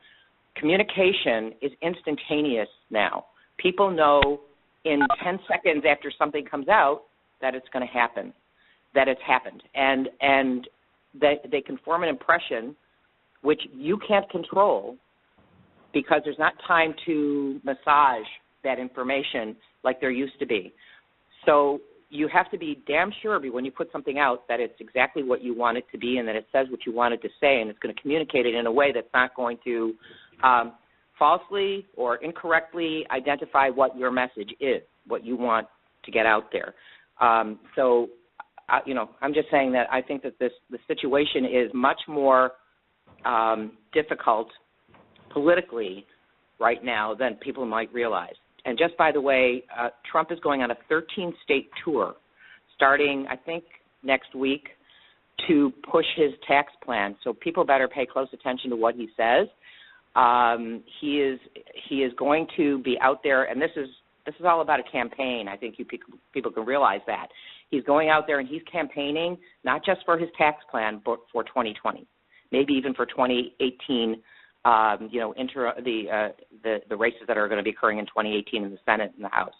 Communication is instantaneous now. People know in 10 seconds after something comes out that it's going to happen, that it's happened, and that they can form an impression which you can't control, because there's not time to massage that information like there used to be. So you have to be damn sure when you put something out that it's exactly what you want it to be, and that it says what you want it to say, and it's going to communicate it in a way that's not going to falsely or incorrectly identify what your message is, what you want to get out there. I'm just saying that I think that the situation is much more difficult politically right now than people might realize. And just by the way, Trump is going on a 13-state tour starting, I think, next week to push his tax plan. So people better pay close attention to what he says. He is going to be out there, and this is all about a campaign. I think people can realize that. He's going out there and he's campaigning not just for his tax plan, but for 2020, maybe even for 2018. The races that are going to be occurring in 2018 in the Senate and the House.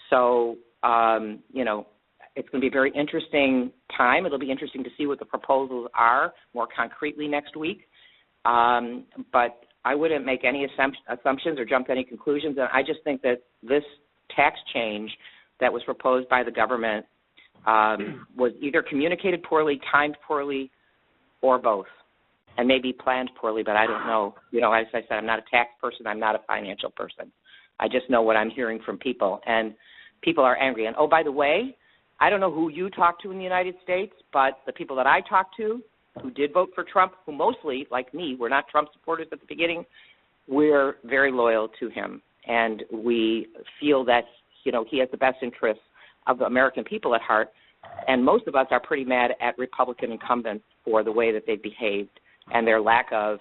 So, it's going to be a very interesting time. It'll be interesting to see what the proposals are more concretely next week. But I wouldn't make any assumptions or jump to any conclusions. And I just think that this tax change that was proposed by the government was either communicated poorly, timed poorly, or both, and maybe planned poorly, but I don't know. You know, as I said, I'm not a tax person. I'm not a financial person. I just know what I'm hearing from people, and people are angry. And, oh, by the way, I don't know who you talk to in the United States, but the people that I talked to who did vote for Trump, who mostly, like me, were not Trump supporters at the beginning, we're very loyal to him. And we feel that, you know, he has the best interests of the American people at heart. And most of us are pretty mad at Republican incumbents for the way that they behaved and their lack of,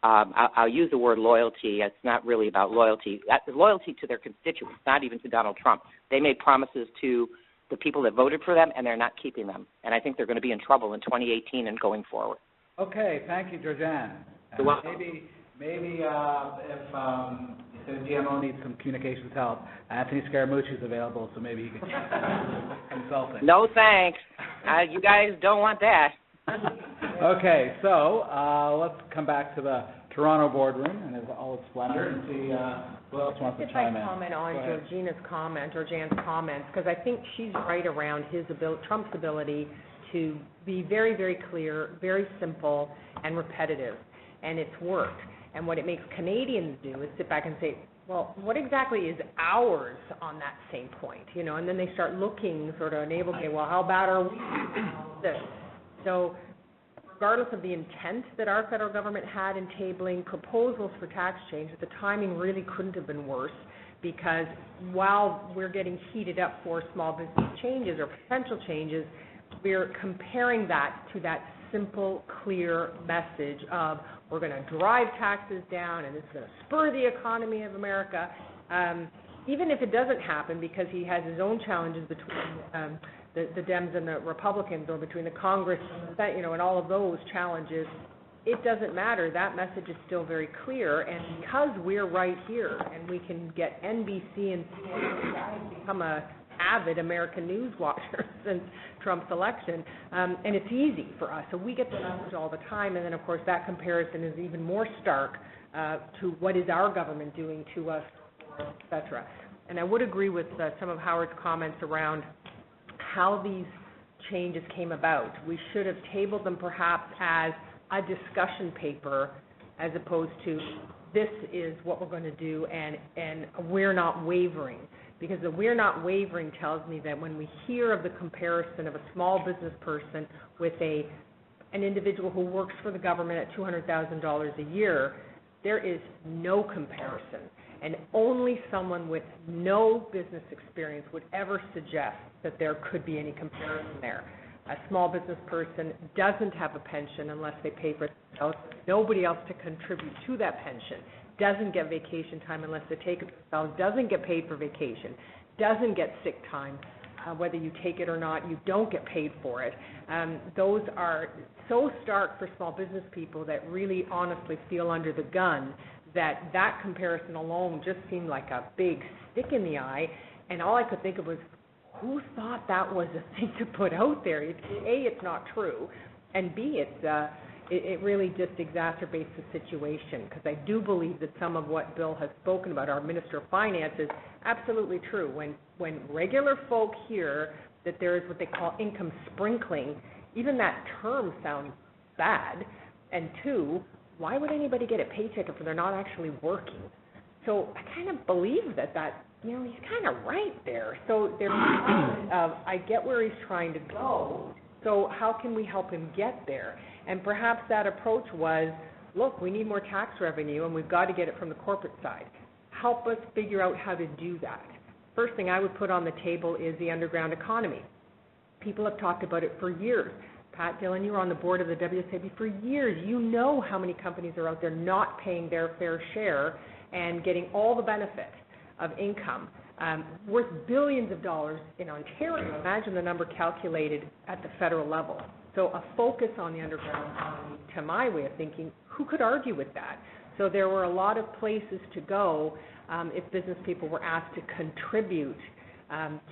I'll use the word loyalty. It's not really about loyalty. Loyalty to their constituents, not even to Donald Trump. They made promises to the people that voted for them, and they're not keeping them. And I think they're going to be in trouble in 2018 and going forward. Okay, thank you, Georgianne. You're welcome. Maybe if the GMO needs some communications help, Anthony Scaramucci is available, so maybe he can consulting. No thanks. You guys don't want that. Okay, so let's come back to the Toronto boardroom and all its splendor and see who else wants to chime in. If I comment on Georgianne's comments, because I think she's right around Trump's ability to be very, very clear, very simple, and repetitive, and it's worked. And what it makes Canadians do is sit back and say, well, what exactly is ours on that same point, you know? And then they start looking sort of navel-gazing, okay, well, how bad are we? So regardless of the intent that our federal government had in tabling proposals for tax change, the timing really couldn't have been worse, because while we're getting heated up for small business changes or potential changes, we're comparing that to that simple, clear message of we're going to drive taxes down and it's going to spur the economy of America. Even if it doesn't happen, because he has his own challenges between the Dems and the Republicans, or between the Congress and the Senate, you know, and all of those challenges, it doesn't matter. That message is still very clear, and because we're right here and we can get NBC and CNN become a avid American news watcher since Trump's election, and it's easy for us. So we get the message all the time, and then, of course, that comparison is even more stark to what is our government doing to us, et cetera. And I would agree with some of Howard's comments around how these changes came about. We should have tabled them perhaps as a discussion paper as opposed to this is what we're going to do and we're not wavering. Because the we're not wavering tells me that when we hear of the comparison of a small business person with an individual who works for the government at $200,000 a year, there is no comparison. And only someone with no business experience would ever suggest that there could be any comparison there. A small business person doesn't have a pension unless they pay for it themselves. Nobody else to contribute to that pension. Doesn't get vacation time unless they take it themselves. Doesn't get paid for vacation. Doesn't get sick time. Whether you take it or not, you don't get paid for it. Those are so stark for small business people that really honestly feel under the gun that comparison alone just seemed like a big stick in the eye, and all I could think of was, who thought that was a thing to put out there? A, it's not true, and B, it really just exacerbates the situation, because I do believe that some of what Bill has spoken about, our Minister of Finance, is absolutely true. When regular folk hear that there is what they call income sprinkling, even that term sounds bad, and two, why would anybody get a paycheck if they're not actually working? So I kind of believe that you know, he's kind of right there. So there's I get where he's trying to go, so how can we help him get there? And perhaps that approach was, look, we need more tax revenue and we've got to get it from the corporate side. Help us figure out how to do that. First thing I would put on the table is the underground economy. People have talked about it for years. Pat Dillon, you were on the board of the WSAB for years. You know how many companies are out there not paying their fair share and getting all the benefit of income, worth billions of dollars in Ontario. Imagine the number calculated at the federal level. So a focus on the underground economy, to my way of thinking, who could argue with that? So there were a lot of places to go if business people were asked to contribute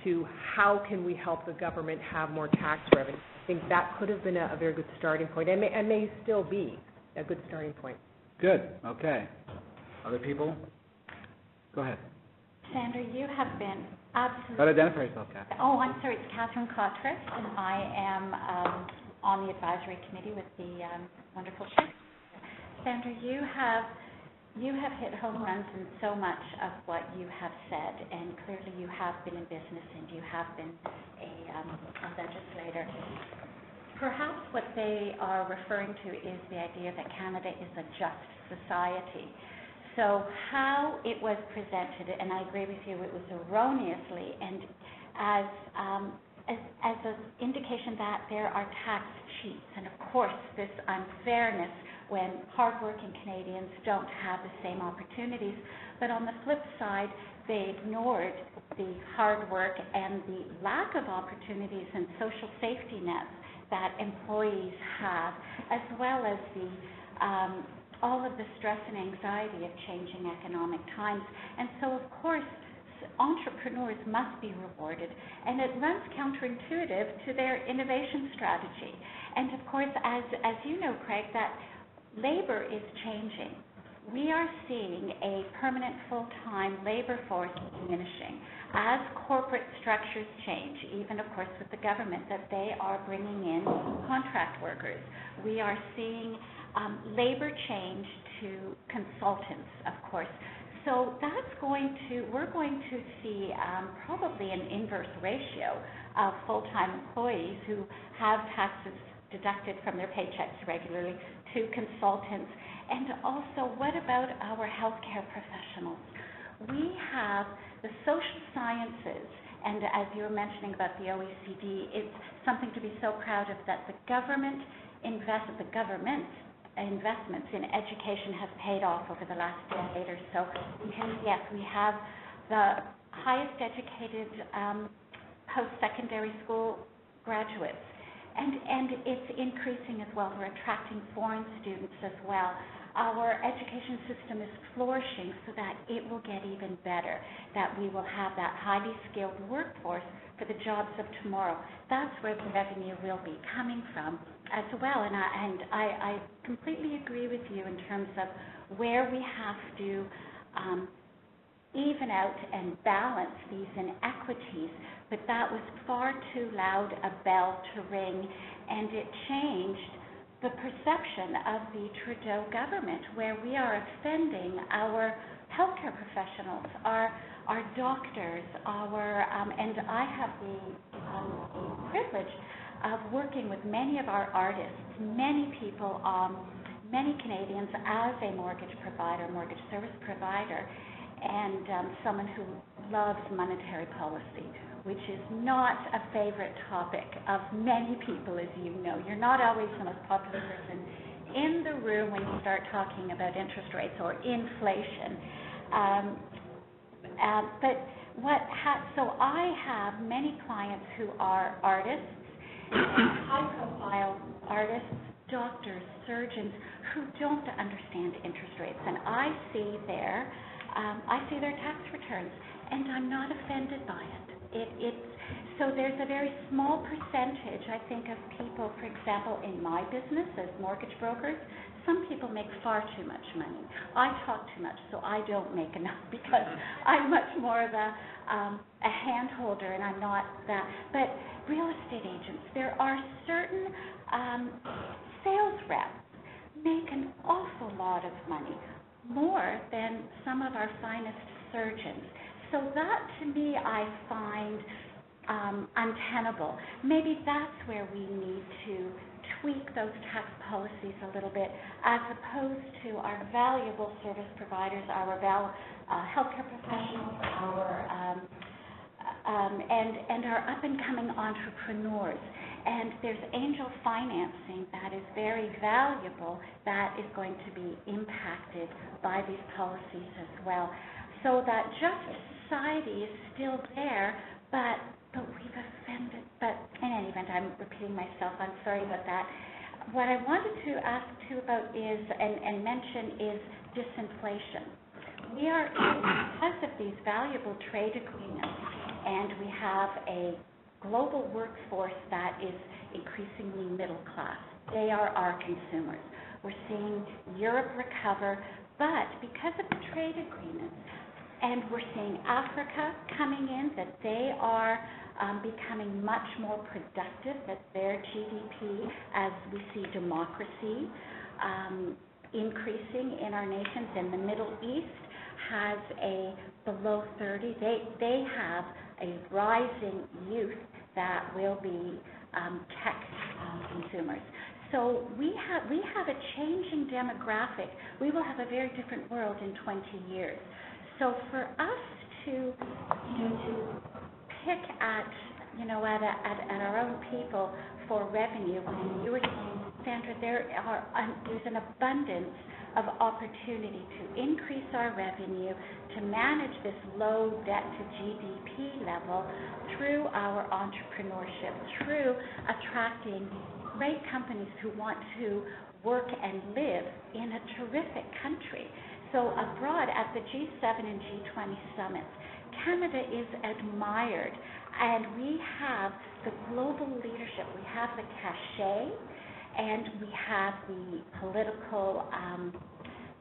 to how can we help the government have more tax revenue. I think that could have been a very good starting point, and may still be a good starting point. Good. Okay. other people. Go ahead. Sandra, you have been absolutely... Got to identify yourself, Catherine. Oh, I'm sorry, it's Catherine Cottras, and I am on the advisory committee with the wonderful chef. Sandra, you have hit home runs in so much of what you have said, and clearly you have been in business and you have been a legislator. Perhaps what they are referring to is the idea that Canada is a just society. So how it was presented, and I agree with you, it was erroneously, and as an indication that there are tax cheats, and of course this unfairness when hardworking Canadians don't have the same opportunities. But on the flip side, they ignored the hard work and the lack of opportunities and social safety nets that employees have, as well as all of the stress and anxiety of changing economic times. And so, of course, entrepreneurs must be rewarded, and it runs counterintuitive to their innovation strategy. And of course, as you know, Craig, that labor is changing. We are seeing a permanent full-time labor force diminishing as corporate structures change, even, of course, with the government, that they are bringing in contract workers. We are seeing labor change to consultants, of course. So we're going to see probably an inverse ratio of full-time employees who have taxes deducted from their paychecks regularly to consultants. And also, what about our healthcare professionals? We have the social sciences, and as you were mentioning about the OECD, it's something to be so proud of that the government's investments in education have paid off over the last decade or so. Because yes, we have the highest educated post-secondary school graduates, and it's increasing as well. We're attracting foreign students as well. Our education system is flourishing so that it will get even better, that we will have that highly skilled workforce for the jobs of tomorrow. That's where the revenue will be coming from as well. And I completely agree with you in terms of where we have to even out and balance these inequities, but that was far too loud a bell to ring, and it changed the perception of the Trudeau government, where we are offending our healthcare professionals, our doctors, and I have the privilege of working with many of our artists, many people, many Canadians as a mortgage service provider, and someone who loves monetary policy, which is not a favorite topic of many people, as you know. You're not always the most popular person in the room when you start talking about interest rates or inflation. So I have many clients who are artists, high-profile artists, doctors, surgeons, who don't understand interest rates. And I see their tax returns, and I'm not offended by it. So there's a very small percentage, I think, of people, for example, in my business as mortgage brokers. Some people make far too much money. I talk too much, so I don't make enough because I'm much more of a hand holder, and I'm not that. But real estate agents, there are certain sales reps make an awful lot of money, more than some of our finest surgeons. So that, to me, I find untenable. Maybe that's where we need to tweak those tax policies a little bit, as opposed to our valuable service providers, our healthcare professionals, and our up-and-coming entrepreneurs. And there's angel financing that is very valuable that is going to be impacted by these policies as well. So that just society is still there, but we've offended. But in any event, I'm repeating myself. I'm sorry about that. What I wanted to ask too about is, and mention, is disinflation. We are, because of these valuable trade agreements, and we have a global workforce that is increasingly middle class. They are our consumers. We're seeing Europe recover, But because of the trade agreements, and we're seeing Africa coming in, that they are becoming much more productive, that their GDP, as we see democracy increasing in our nations, and the Middle East has a below 30. They have a rising youth that will be tech consumers. So we have a changing demographic. We will have a very different world in 20 years. So for us to pick at our own people for revenue, when you were saying, Sandra, there's an abundance of opportunity to increase our revenue, to manage this low debt to GDP level through our entrepreneurship, through attracting great companies who want to work and live in a terrific country. So abroad at the G7 and G20 summits, Canada is admired, and we have the global leadership. We have the cachet, and we have the political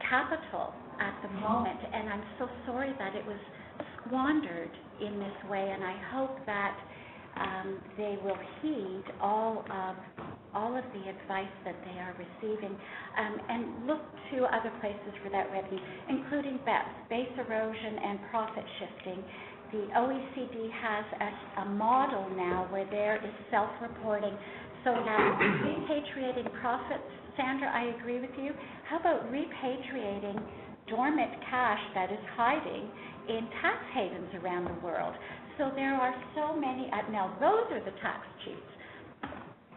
capital at the moment, and I'm so sorry that it was squandered in this way, and I hope that they will heed all of the advice that they are receiving, and look to other places for that revenue, including BEPS, base erosion and profit shifting. The OECD has a model now where there is self-reporting, so that repatriating profits, Sandra, I agree with you. How about repatriating dormant cash that is hiding in tax havens around the world? So there are so many, now those are the tax cheats.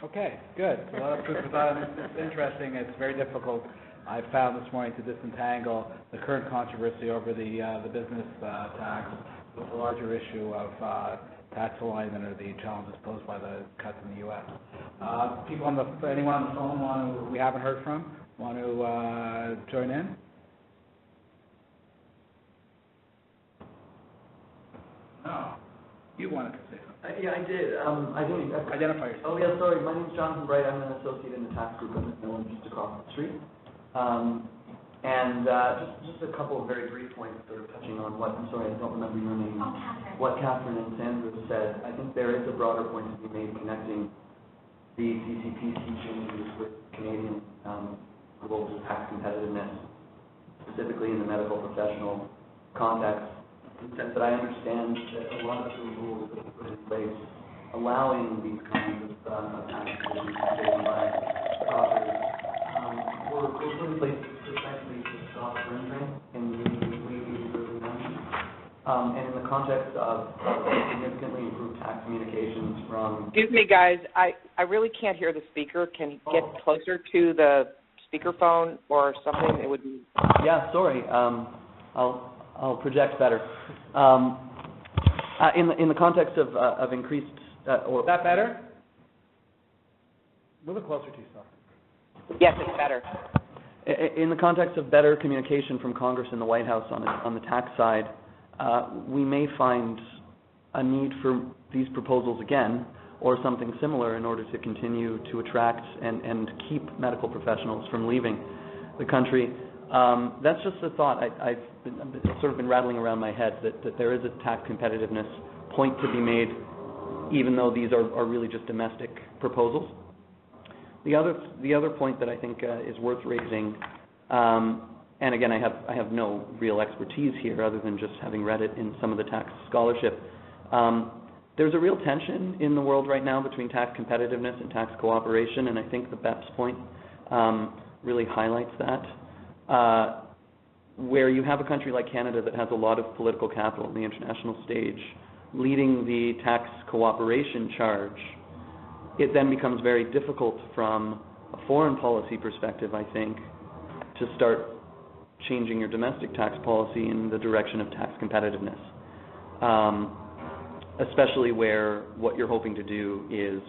Okay, good. So a lot of food for thought. It's interesting. It's very difficult, I found this morning, to disentangle the current controversy over the business tax with the larger issue of tax alignment or the challenges posed by the cuts in the U.S. Anyone on the phone we haven't heard from want to join in? No. You wanted to say something. Yeah, I did. I didn't identify yourself. Oh, yeah, sorry. My name's Jonathan Bright. I'm an associate in the tax group in the one just across the street. Just a couple of very brief points sort of touching on what, I'm sorry, I don't remember your name. Oh, Catherine. What Catherine and Sandra said. I think there is a broader point to be made connecting the CCPC changes with Canadian global tax competitiveness, specifically in the medical professional context. In the sense that I understand that a lot of the rules that were put in place allowing these kinds of tax provisions taken by property were put in place precisely to stop brain drain in the late 80s, early 90s. And in the context of significantly improved tax communications from... Excuse me, guys. I really can't hear the speaker. Can you get closer to the speakerphone or something? It would be... Yeah, sorry. I'll project better. In the context of increased... Is that better? Move it closer to yourself. Yes, it's better. In the context of better communication from Congress and the White House on the tax side, we may find a need for these proposals again, or something similar, in order to continue to attract and keep medical professionals from leaving the country. That's just a thought. I've sort of been rattling around my head that there is a tax competitiveness point to be made, even though these are really just domestic proposals. The other point that I think is worth raising, and again I have no real expertise here other than just having read it in some of the tax scholarship. There's a real tension in the world right now between tax competitiveness and tax cooperation, and I think the BEPS point really highlights that. Where you have a country like Canada that has a lot of political capital on the international stage leading the tax cooperation charge, it then becomes very difficult from a foreign policy perspective, I think, to start changing your domestic tax policy in the direction of tax competitiveness, especially where what you're hoping to do is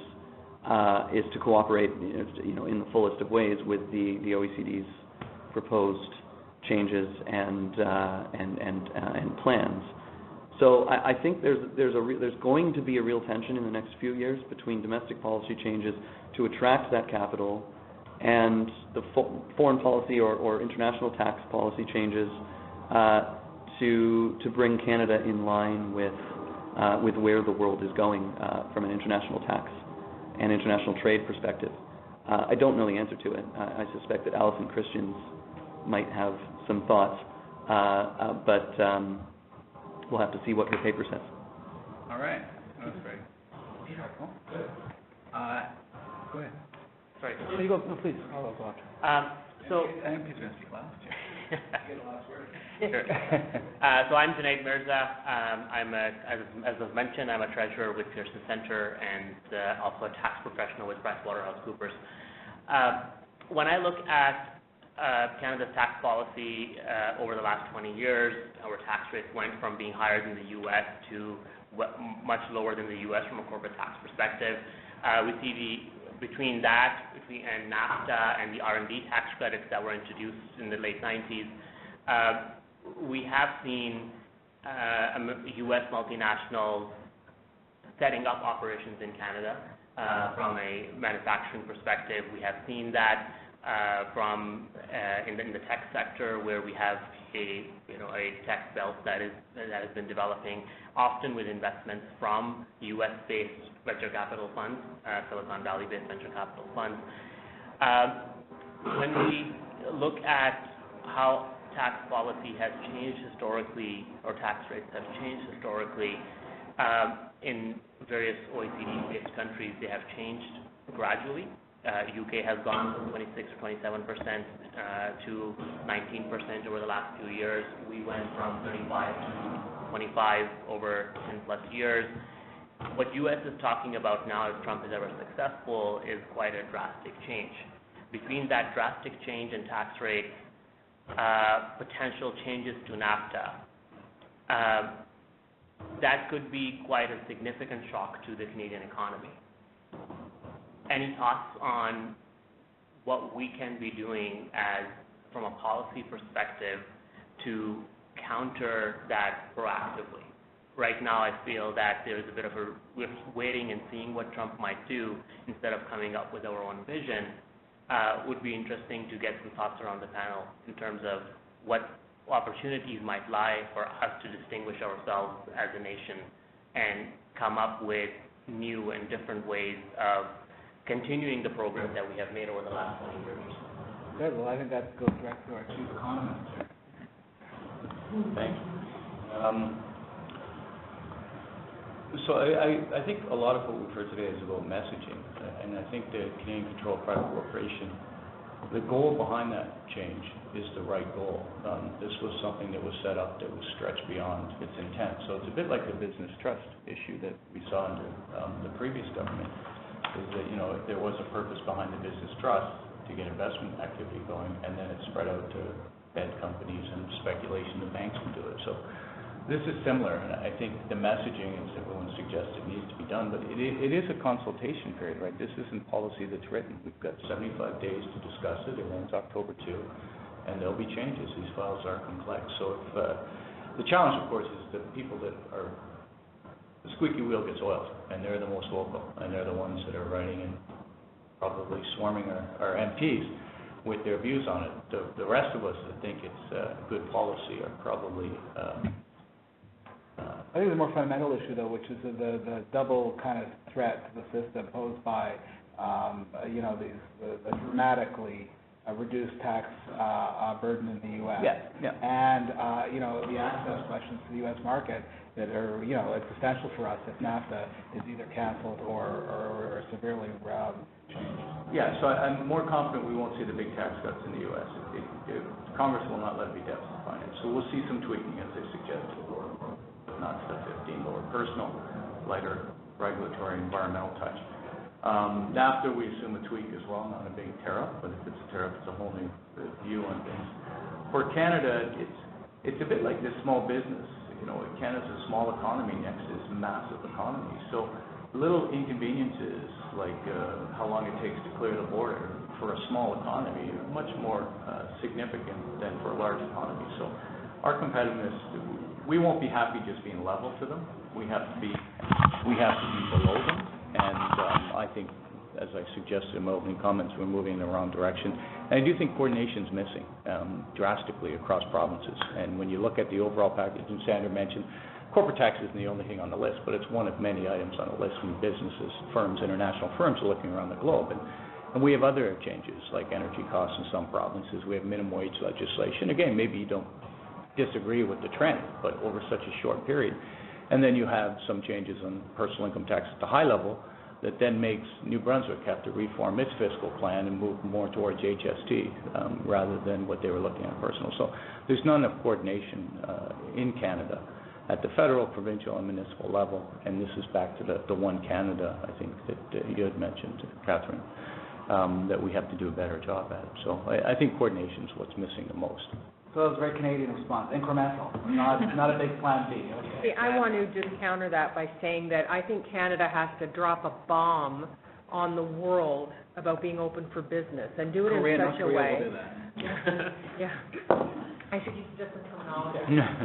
to cooperate, in the fullest of ways with the OECD's proposed changes and plans. So I think there's going to be a real tension in the next few years between domestic policy changes to attract that capital and the foreign policy or international tax policy changes to bring Canada in line with where the world is going from an international tax and international trade perspective. I don't know the answer to it. I suspect that Alison Christians might have some thoughts, but we'll have to see what her paper says. All right. That was great. Go ahead. Sorry. No, you go. No, please. I'll go after. MP's going to speak last. Sure. So I'm Junaid Mirza. As was mentioned, I'm a treasurer with Pearson Centre and also a tax professional with PricewaterhouseCoopers. When I look at Canada's tax policy over the last 20 years, our tax rates went from being higher than the U.S. to much lower than the U.S. from a corporate tax perspective. We see between NAFTA and the R&D tax credits that were introduced in the late 90s, we have seen U.S. multinationals setting up operations in Canada from a manufacturing perspective. We have seen that in the tech sector, where we have a tech belt that has been developing, often with investments from U.S.-based venture capital funds, Silicon Valley-based venture capital funds. When we look at how tax policy has changed historically, or tax rates have changed historically, in various OECD-based countries, they have changed gradually. UK has gone from 26 or 27% to 19% over the last few years. We went from 35 to 25 over 10 plus years. What US is talking about now, if Trump is ever successful, is quite a drastic change. Between that drastic change in tax rates, potential changes to NAFTA, that could be quite a significant shock to the Canadian economy. Any thoughts on what we can be doing from a policy perspective to counter that proactively? Right now, I feel that there's a bit of we're waiting and seeing what Trump might do instead of coming up with our own vision. Would be interesting to get some thoughts around the panel in terms of what opportunities might lie for us to distinguish ourselves as a nation and come up with new and different ways of continuing the progress that we have made over the last 20 years. Good. Well, I think that goes direct to our chief economist. Thank you. So I think a lot of what we've heard today is about messaging, and I think the Canadian Control Private Corporation, the goal behind that change is the right goal. This was something that was set up that was stretched beyond its intent. So it's a bit like the business trust issue that we saw under the previous government, is that, there was a purpose behind the business trust to get investment activity going, and then it spread out to bed companies and speculation the banks would do it. So this is similar, and I think the messaging, as everyone suggested, needs to be done, but it is a consultation period, right? This isn't policy that's written. We've got 75 days to discuss it. It ends October 2, and there'll be changes. These files are complex. So if the challenge, of course, is the people that are, the squeaky wheel gets oiled, and they're the most vocal, and they're the ones that are writing and probably swarming our MPs with their views on it. The rest of us that think it's good policy are probably I think the more fundamental issue, though, which is the double kind of threat to the system posed by, the dramatically reduced tax burden in the U.S. And, the access questions to the U.S. market that are, existential for us if NAFTA is either canceled or severely changed. Yeah, so I'm more confident we won't see the big tax cuts in the U.S. Congress will not let it be deficit financed. So we'll see some tweaking, as they suggested, not step 15, lower personal, lighter regulatory environmental touch. NAFTA, we assume a tweak as well, not a big tariff, but if it's a tariff, it's a whole new view on things. For Canada, it's a bit like this small business. Canada's a small economy next to this massive economy. So little inconveniences like how long it takes to clear the border for a small economy are much more significant than for a large economy. So our competitiveness, we won't be happy just being level to them. We have to be below them, and I think as I suggested in my opening comments, we're moving in the wrong direction. And I do think coordination's missing drastically across provinces. And when you look at the overall package, and Sandra mentioned, corporate tax isn't the only thing on the list, but it's one of many items on the list when businesses, firms, international firms are looking around the globe. And we have other changes, like energy costs in some provinces. We have minimum wage legislation. Again, maybe you don't disagree with the trend, but over such a short period. And then you have some changes on personal income tax at the high level that then makes New Brunswick have to reform its fiscal plan and move more towards HST rather than what they were looking at personal. So there's not enough coordination in Canada at the federal, provincial, and municipal level. And this is back to the one Canada, I think, that you had mentioned, Catherine, that we have to do a better job at. So I think coordination is what's missing the most. So that was a very Canadian response, incremental, not a big plan B. Okay. See, I want to just counter that by saying that I think Canada has to drop a bomb on the world about being open for business and do it in such a way. Will do that. Yeah. I should use different terminology.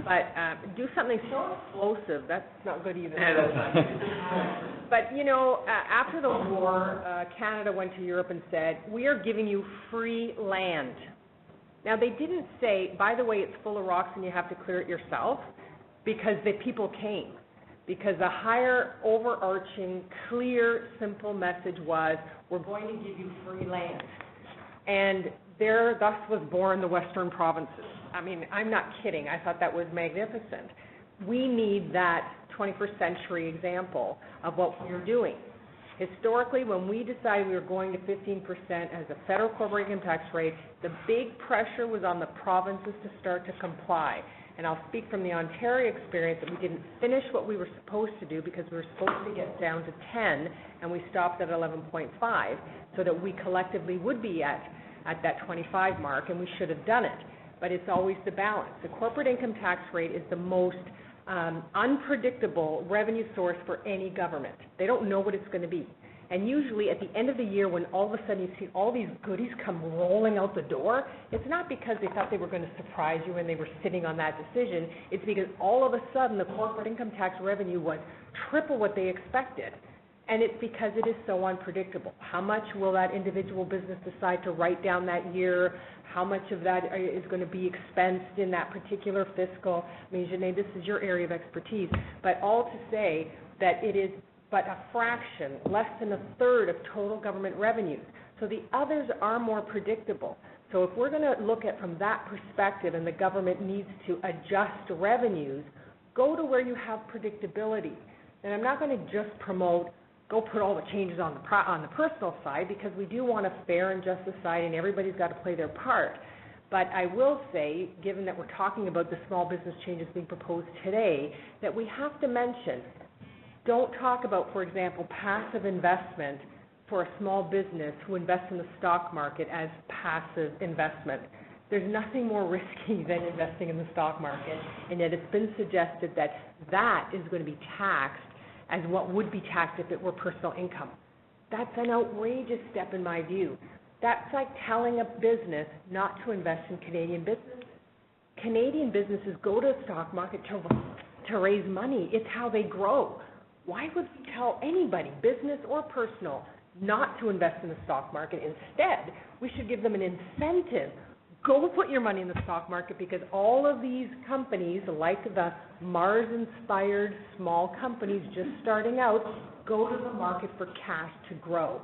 But do something so explosive, that's not good either. Yeah, that's not good. But, you know, after the war, Canada went to Europe and said, we are giving you free land. Now, they didn't say, by the way, it's full of rocks and you have to clear it yourself, because the people came. Because the higher, overarching, clear, simple message was, we're going to give you free land. And thus was born the Western provinces. I mean, I'm not kidding. I thought that was magnificent. We need that 21st century example of what we're doing. Historically, when we decided we were going to 15% as a federal corporate income tax rate, the big pressure was on the provinces to start to comply. And I'll speak from the Ontario experience that we didn't finish what we were supposed to do because we were supposed to get down to 10 and we stopped at 11.5 so that we collectively would be at that 25 mark, and we should have done it. But it's always the balance. The corporate income tax rate is the most unpredictable revenue source for any government. They don't know what it's going to be. And usually at the end of the year, when all of a sudden you see all these goodies come rolling out the door, it's not because they thought they were going to surprise you and they were sitting on that decision. It's because all of a sudden the corporate income tax revenue was triple what they expected. And it's because it is so unpredictable. How much will that individual business decide to write down that year? How much of that is going to be expensed in that particular fiscal? I mean, Janae, this is your area of expertise. But all to say that it is but a fraction, less than a third of total government revenues. So the others are more predictable. So if we're going to look at from that perspective and the government needs to adjust revenues, go to where you have predictability. And I'm not going to just promote go put all the changes on the personal side, because we do want a fair and just society and everybody's got to play their part. But I will say, given that we're talking about the small business changes being proposed today, that we have to mention, don't talk about, for example, passive investment for a small business who invests in the stock market as passive investment. There's nothing more risky than investing in the stock market, and yet it's been suggested that that is going to be taxed as what would be taxed if it were personal income. That's an outrageous step in my view. That's like telling a business not to invest in Canadian business. Canadian businesses go to the stock market to raise money. It's how they grow. Why would we tell anybody, business or personal, not to invest in the stock market? Instead, we should give them an incentive. Go put your money in the stock market, because all of these companies, like the Mars-inspired small companies just starting out, go to the market for cash to grow.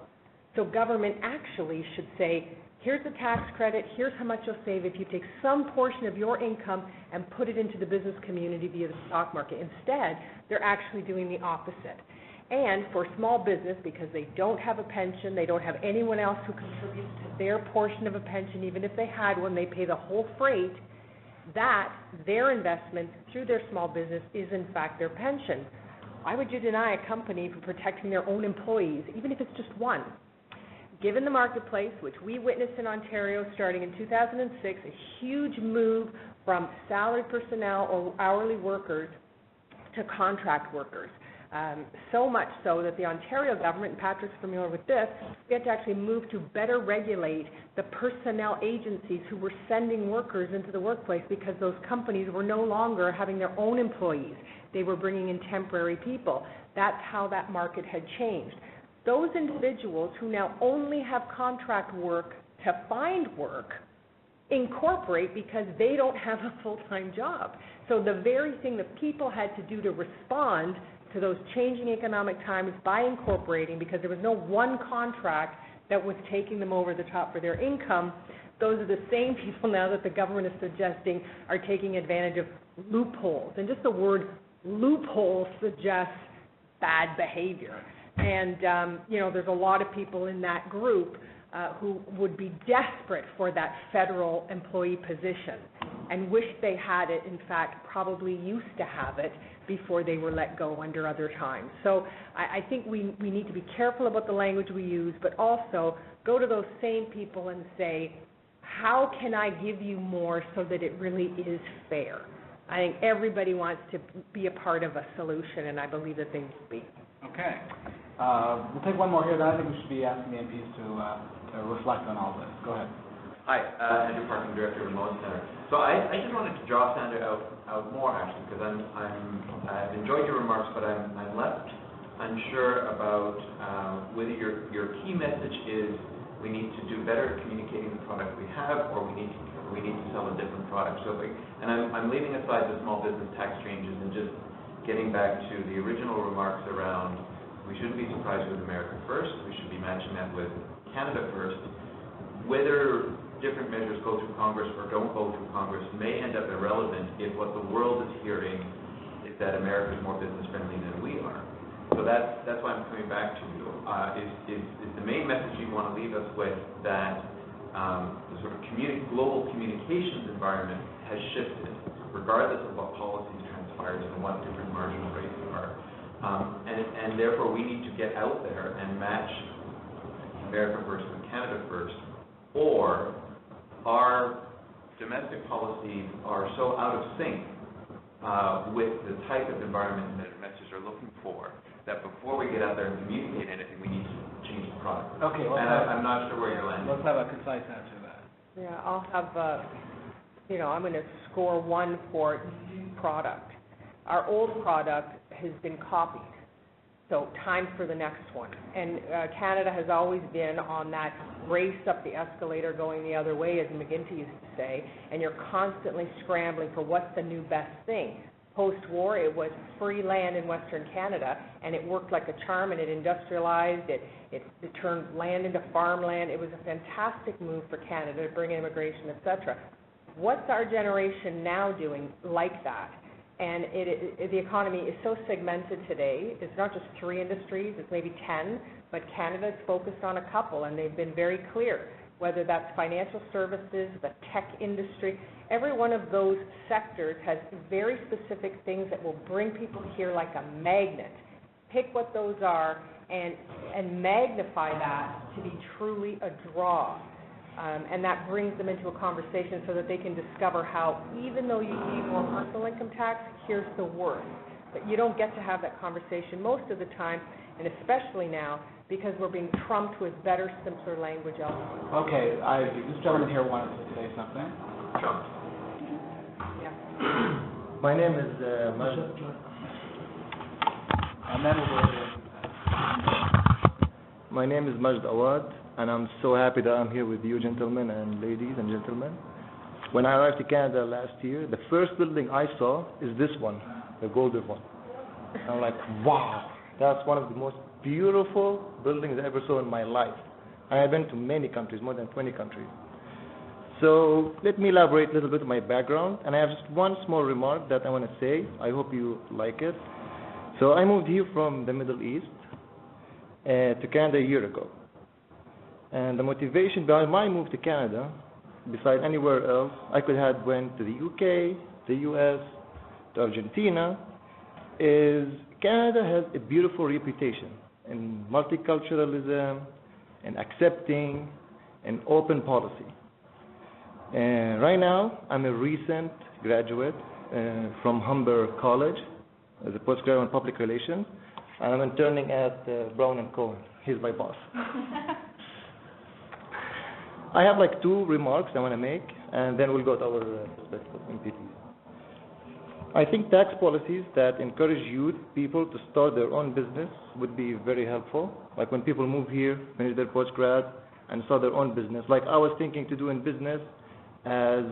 So government actually should say, here's a tax credit, here's how much you'll save if you take some portion of your income and put it into the business community via the stock market. Instead, they're actually doing the opposite. And for small business, because they don't have a pension, they don't have anyone else who contributes to their portion of a pension, even if they had one, they pay the whole freight, that their investment through their small business is in fact their pension. Why would you deny a company from protecting their own employees, even if it's just one? Given the marketplace, which we witnessed in Ontario starting in 2006, a huge move from salaried personnel or hourly workers to contract workers. So much so that the Ontario government, and Patrick's familiar with this, we had to actually move to better regulate the personnel agencies who were sending workers into the workplace, because those companies were no longer having their own employees. They were bringing in temporary people. That's how that market had changed. those individuals who now only have contract work to find work incorporate because they don't have a full-time job. So the very thing that people had to do to respond to those changing economic times by incorporating, because there was no one contract that was taking them over the top for their income, those are the same people now that the government is suggesting are taking advantage of loopholes. And just the word loophole suggests bad behavior. And, there's a lot of people in that group who would be desperate for that federal employee position and wish they had it, in fact, probably used to have it before they were let go under other times. So I think we need to be careful about the language we use, but also go to those same people and say, how can I give you more so that it really is fair? I think everybody wants to be a part of a solution, and I believe that they will be. Okay. We'll take one more here, then I think we should be asking the MPs to reflect on all this. Go ahead. Hi, Andrew Parking, Director of the Pearson Centre. So I just wanted to draw Sandra out more, actually, because I've enjoyed your remarks, but I'm left unsure about whether your key message is we need to do better at communicating the product we have, or we need to sell a different product. So, I'm leaving aside the small business tax changes and just getting back to the original remarks around we shouldn't be surprised with America first. We should be matching that with Canada first. Whether different measures go through Congress or don't go through Congress may end up irrelevant if what the world is hearing is that America is more business friendly than we are. So that's why I'm coming back to you. Is the main message you want to leave us with that the sort of global communications environment has shifted, regardless of what policies transpired and what different marginal rates are, and therefore we need to get out there and match America first with Canada first, or our domestic policies are so out of sync with the type of environment that investors are looking for that before we get out there and communicate anything, we need to change the product. Okay, I'm not sure where you're landing. Let's have a concise answer to that. Yeah, I'll have, I'm going to score 1 for new product. Our old product has been copied, so time for the next one. And Canada has always been on that race up the escalator going the other way, as McGuinty used to say, and you're constantly scrambling for what's the new best thing. Post-war, it was free land in Western Canada, and it worked like a charm, and it industrialized, it turned land into farmland. It was a fantastic move for Canada to bring in immigration, etc. What's our generation now doing like that? And the economy is so segmented today. It's not just 3 industries, it's maybe 10, but Canada is focused on a couple, and they've been very clear, whether that's financial services, the tech industry. Every one of those sectors has very specific things that will bring people here like a magnet. Pick what those are and magnify that to be truly a draw. And that brings them into a conversation so that they can discover how, even though you need more personal income tax, here's the worth. But you don't get to have that conversation most of the time, and especially now, because we're being trumped with better, simpler language elsewhere. Okay, this gentleman here wanted to say something. Trumped. Yeah. My name is Majid. And then we'll go to... My name is Majd Awad, and I'm so happy that I'm here with you, gentlemen and ladies and gentlemen. When I arrived to Canada last year, the first building I saw is this one, the golden one. I'm like, wow, that's one of the most beautiful buildings I ever saw in my life. I have been to many countries, more than 20 countries. So let me elaborate a little bit on my background, and I have just one small remark that I want to say. I hope you like it. So I moved here from the Middle East to Canada a year ago. And the motivation behind my move to Canada, besides anywhere else, I could have went to the UK, the US, to Argentina, is Canada has a beautiful reputation in multiculturalism, and accepting, and open policy. Right now, I'm a recent graduate from Humber College as a postgraduate in public relations, and I'm interning at Brown & Cohen. He's my boss. I have like 2 remarks I want to make, and then we'll go to our respective MPs. I think tax policies that encourage youth people to start their own business would be very helpful. Like when people move here, finish their postgrad, and start their own business. Like I was thinking to do in business as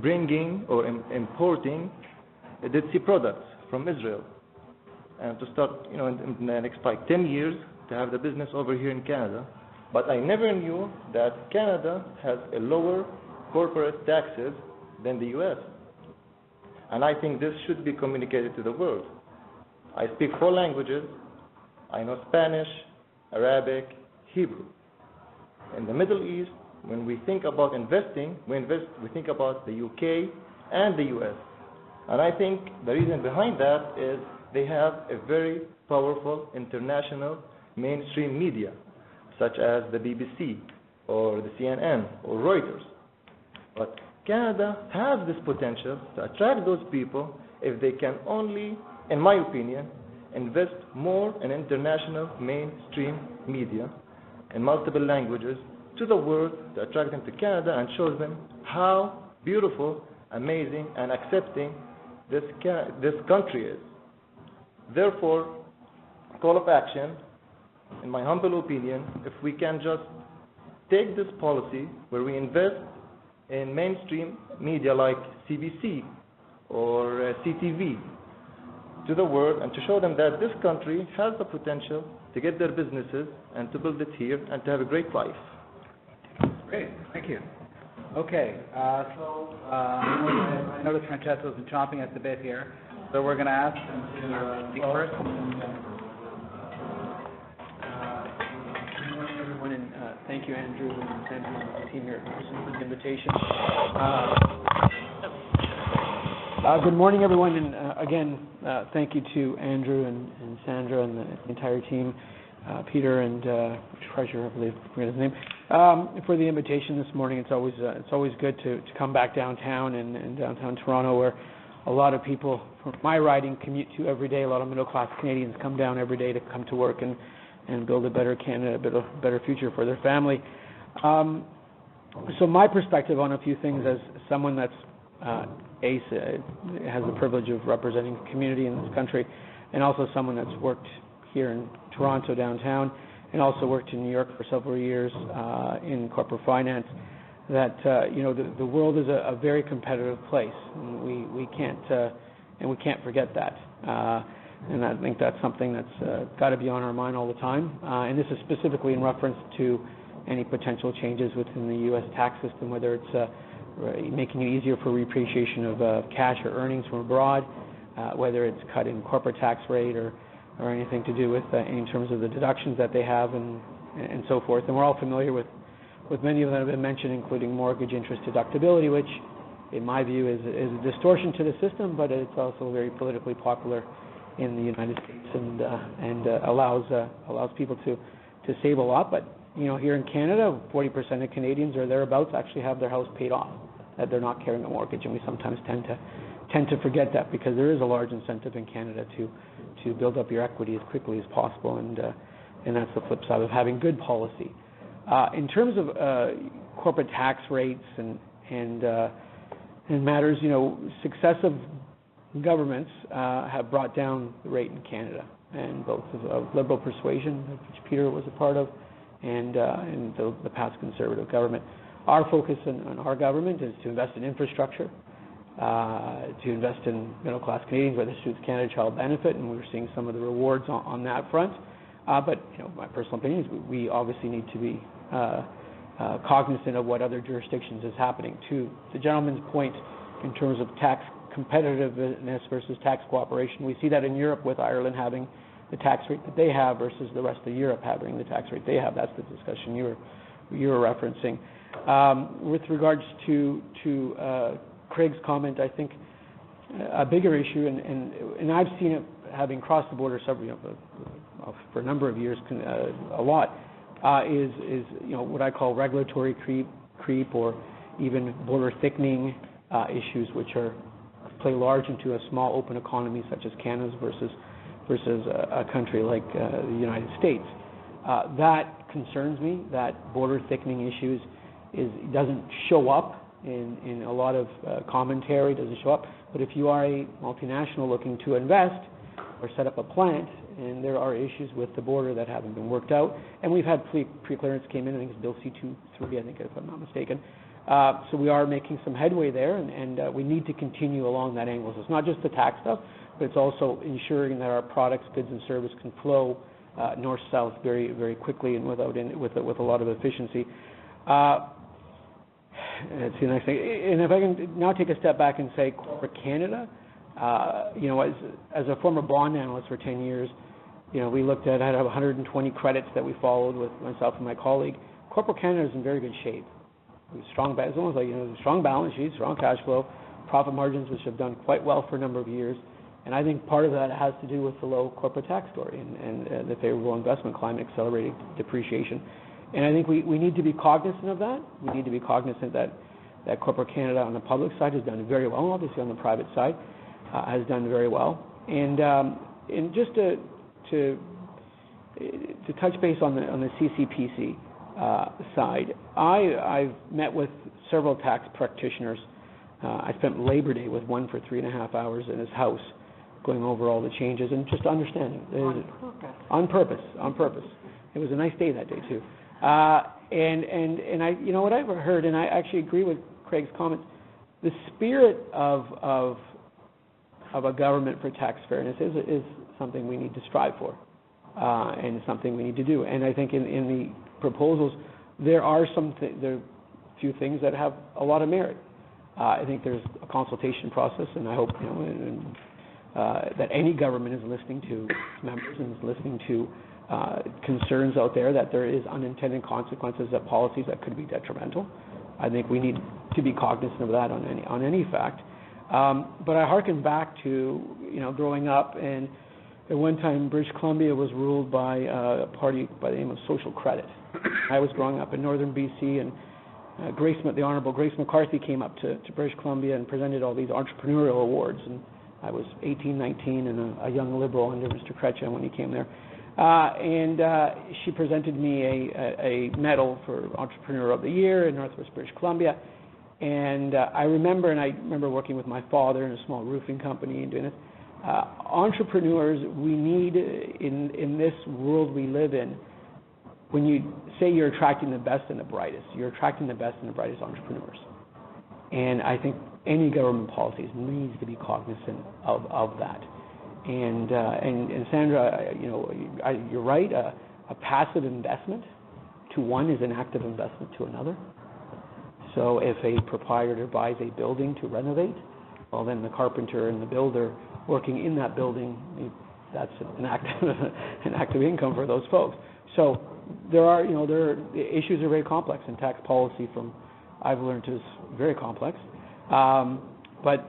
bringing or importing Dead Sea products from Israel, and to start, in the next 10 years to have the business over here in Canada. But I never knew that Canada has a lower corporate taxes than the U.S. And I think this should be communicated to the world. I speak 4 languages. I know Spanish, Arabic, Hebrew. In the Middle East, when we think about investing, we think about the UK and the US. And I think the reason behind that is they have a very powerful international mainstream media, such as the BBC or the CNN or Reuters. But Canada has this potential to attract those people if they can only, in my opinion, invest more in international mainstream media in multiple languages to the world, to attract them to Canada and show them how beautiful, amazing, and accepting this country is. Therefore, call of action, in my humble opinion, if we can just take this policy where we invest in mainstream media like CBC or CTV to the world and to show them that this country has the potential to get their businesses and to build it here and to have a great life. Great, thank you. Okay, I noticed Francesco's been chomping at the bit here, so we're going to ask him to speak first. Good morning, everyone, and thank you, Andrew, and Sandra, and the team here at Pearson for the invitation. Good morning, everyone, and again, thank you to Andrew and Sandra and the entire team, Peter and Treasurer, I believe, I forget his name, for the invitation this morning. It's always good to come back downtown and downtown Toronto, where a lot of people from my riding commute to every day. A lot of middle-class Canadians come down every day to come to work and build a better Canada, a better future for their family. So my perspective on a few things as someone that's has the privilege of representing the community in this country, and also someone that's worked here in Toronto downtown, and also worked in New York for several years in corporate finance, that the world is a very competitive place, and we can't forget that. And I think that's something that's got to be on our mind all the time. And this is specifically in reference to any potential changes within the U.S. tax system, whether it's making it easier for repatriation of cash or earnings from abroad, whether it's cutting corporate tax rate or anything to do with in terms of the deductions that they have and so forth. And we're all familiar with many of them that have been mentioned, including mortgage interest deductibility, which in my view is a distortion to the system, but it's also very politically popular in the United States and allows people to save a lot. But here in Canada, 40% of Canadians or thereabouts actually have their house paid off, that they're not carrying a mortgage, and we sometimes tend to forget that, because there is a large incentive in Canada to build up your equity as quickly as possible, and that's the flip side of having good policy. In terms of corporate tax rates and matters, successive governments have brought down the rate in Canada, and both of liberal persuasion, which Peter was a part of, and the past Conservative government. Our focus in our government is to invest in infrastructure, to invest in middle-class Canadians, whether this suits Canada Child Benefit, and we're seeing some of the rewards on that front. But my personal opinion is we obviously need to be cognizant of what other jurisdictions is happening. To the gentleman's point, in terms of tax competitiveness versus tax cooperation, we see that in Europe with Ireland having the tax rate that they have versus the rest of Europe having the tax rate they have. That's the discussion you were referencing. With regards to Craig's comment, I think a bigger issue, and I've seen it having crossed the border for a number of years, a lot, is what I call regulatory creep or even border thickening issues, which play large into a small open economy such as Canada's versus a country like the United States. That concerns me. That border thickening issues doesn't show up in a lot of commentary, doesn't show up. But if you are a multinational looking to invest or set up a plant, and there are issues with the border that haven't been worked out, and we've had pre-clearance came in, I think it's Bill C-23, I think, if I'm not mistaken. So we are making some headway there, and we need to continue along that angle. So it's not just the tax stuff, but it's also ensuring that our products, goods, and service can flow north-south very, very quickly and with a lot of efficiency. That's the next thing. And if I can now take a step back and say corporate Canada, as a former bond analyst for 10 years, we looked at, I had 120 credits that we followed with myself and my colleague. Corporate Canada is in very good shape. Strong, it's almost like, strong balance sheet, strong cash flow, profit margins, which have done quite well for a number of years. And I think part of that has to do with the low corporate tax story and the favorable investment climate, accelerating depreciation. And I think we need to be cognizant of that. We need to be cognizant that corporate Canada on the public side has done very well, obviously on the private side has done very well. And just to touch base on the CCPC side, I've met with several tax practitioners. I spent Labor Day with one for 3.5 hours in his house, going over all the changes and just understanding. On purpose. It was a nice day that day too. And I, what I've heard, and I actually agree with Craig's comments, the spirit of a government for tax fairness is something we need to strive for, and something we need to do. And I think in the proposals, there are there are a few things that have a lot of merit. I think there's a consultation process, and I hope that any government is listening to members and is listening to concerns out there that there is unintended consequences of policies that could be detrimental. I think we need to be cognizant of that on any fact. But I hearken back to growing up, and at one time British Columbia was ruled by a party by the name of Social Credit. I was growing up in northern BC, and the Honourable Grace McCarthy came up to British Columbia and presented all these entrepreneurial awards. And I was 18, 19, and a young Liberal under Mr. Chrétien when he came there. And she presented me a medal for Entrepreneur of the Year in Northwest British Columbia. And I remember working with my father in a small roofing company and doing this. Entrepreneurs, we need in this world we live in. When you say you're attracting the best and the brightest, you're attracting the best and the brightest entrepreneurs. And I think any government policies needs to be cognizant of that. And Sandra, you're right. A passive investment to one is an active investment to another. So if a proprietor buys a building to renovate, well, then the carpenter and the builder working in that building, that's an active income for those folks. So the issues are very complex, and tax policy, from I've learned, is very complex. But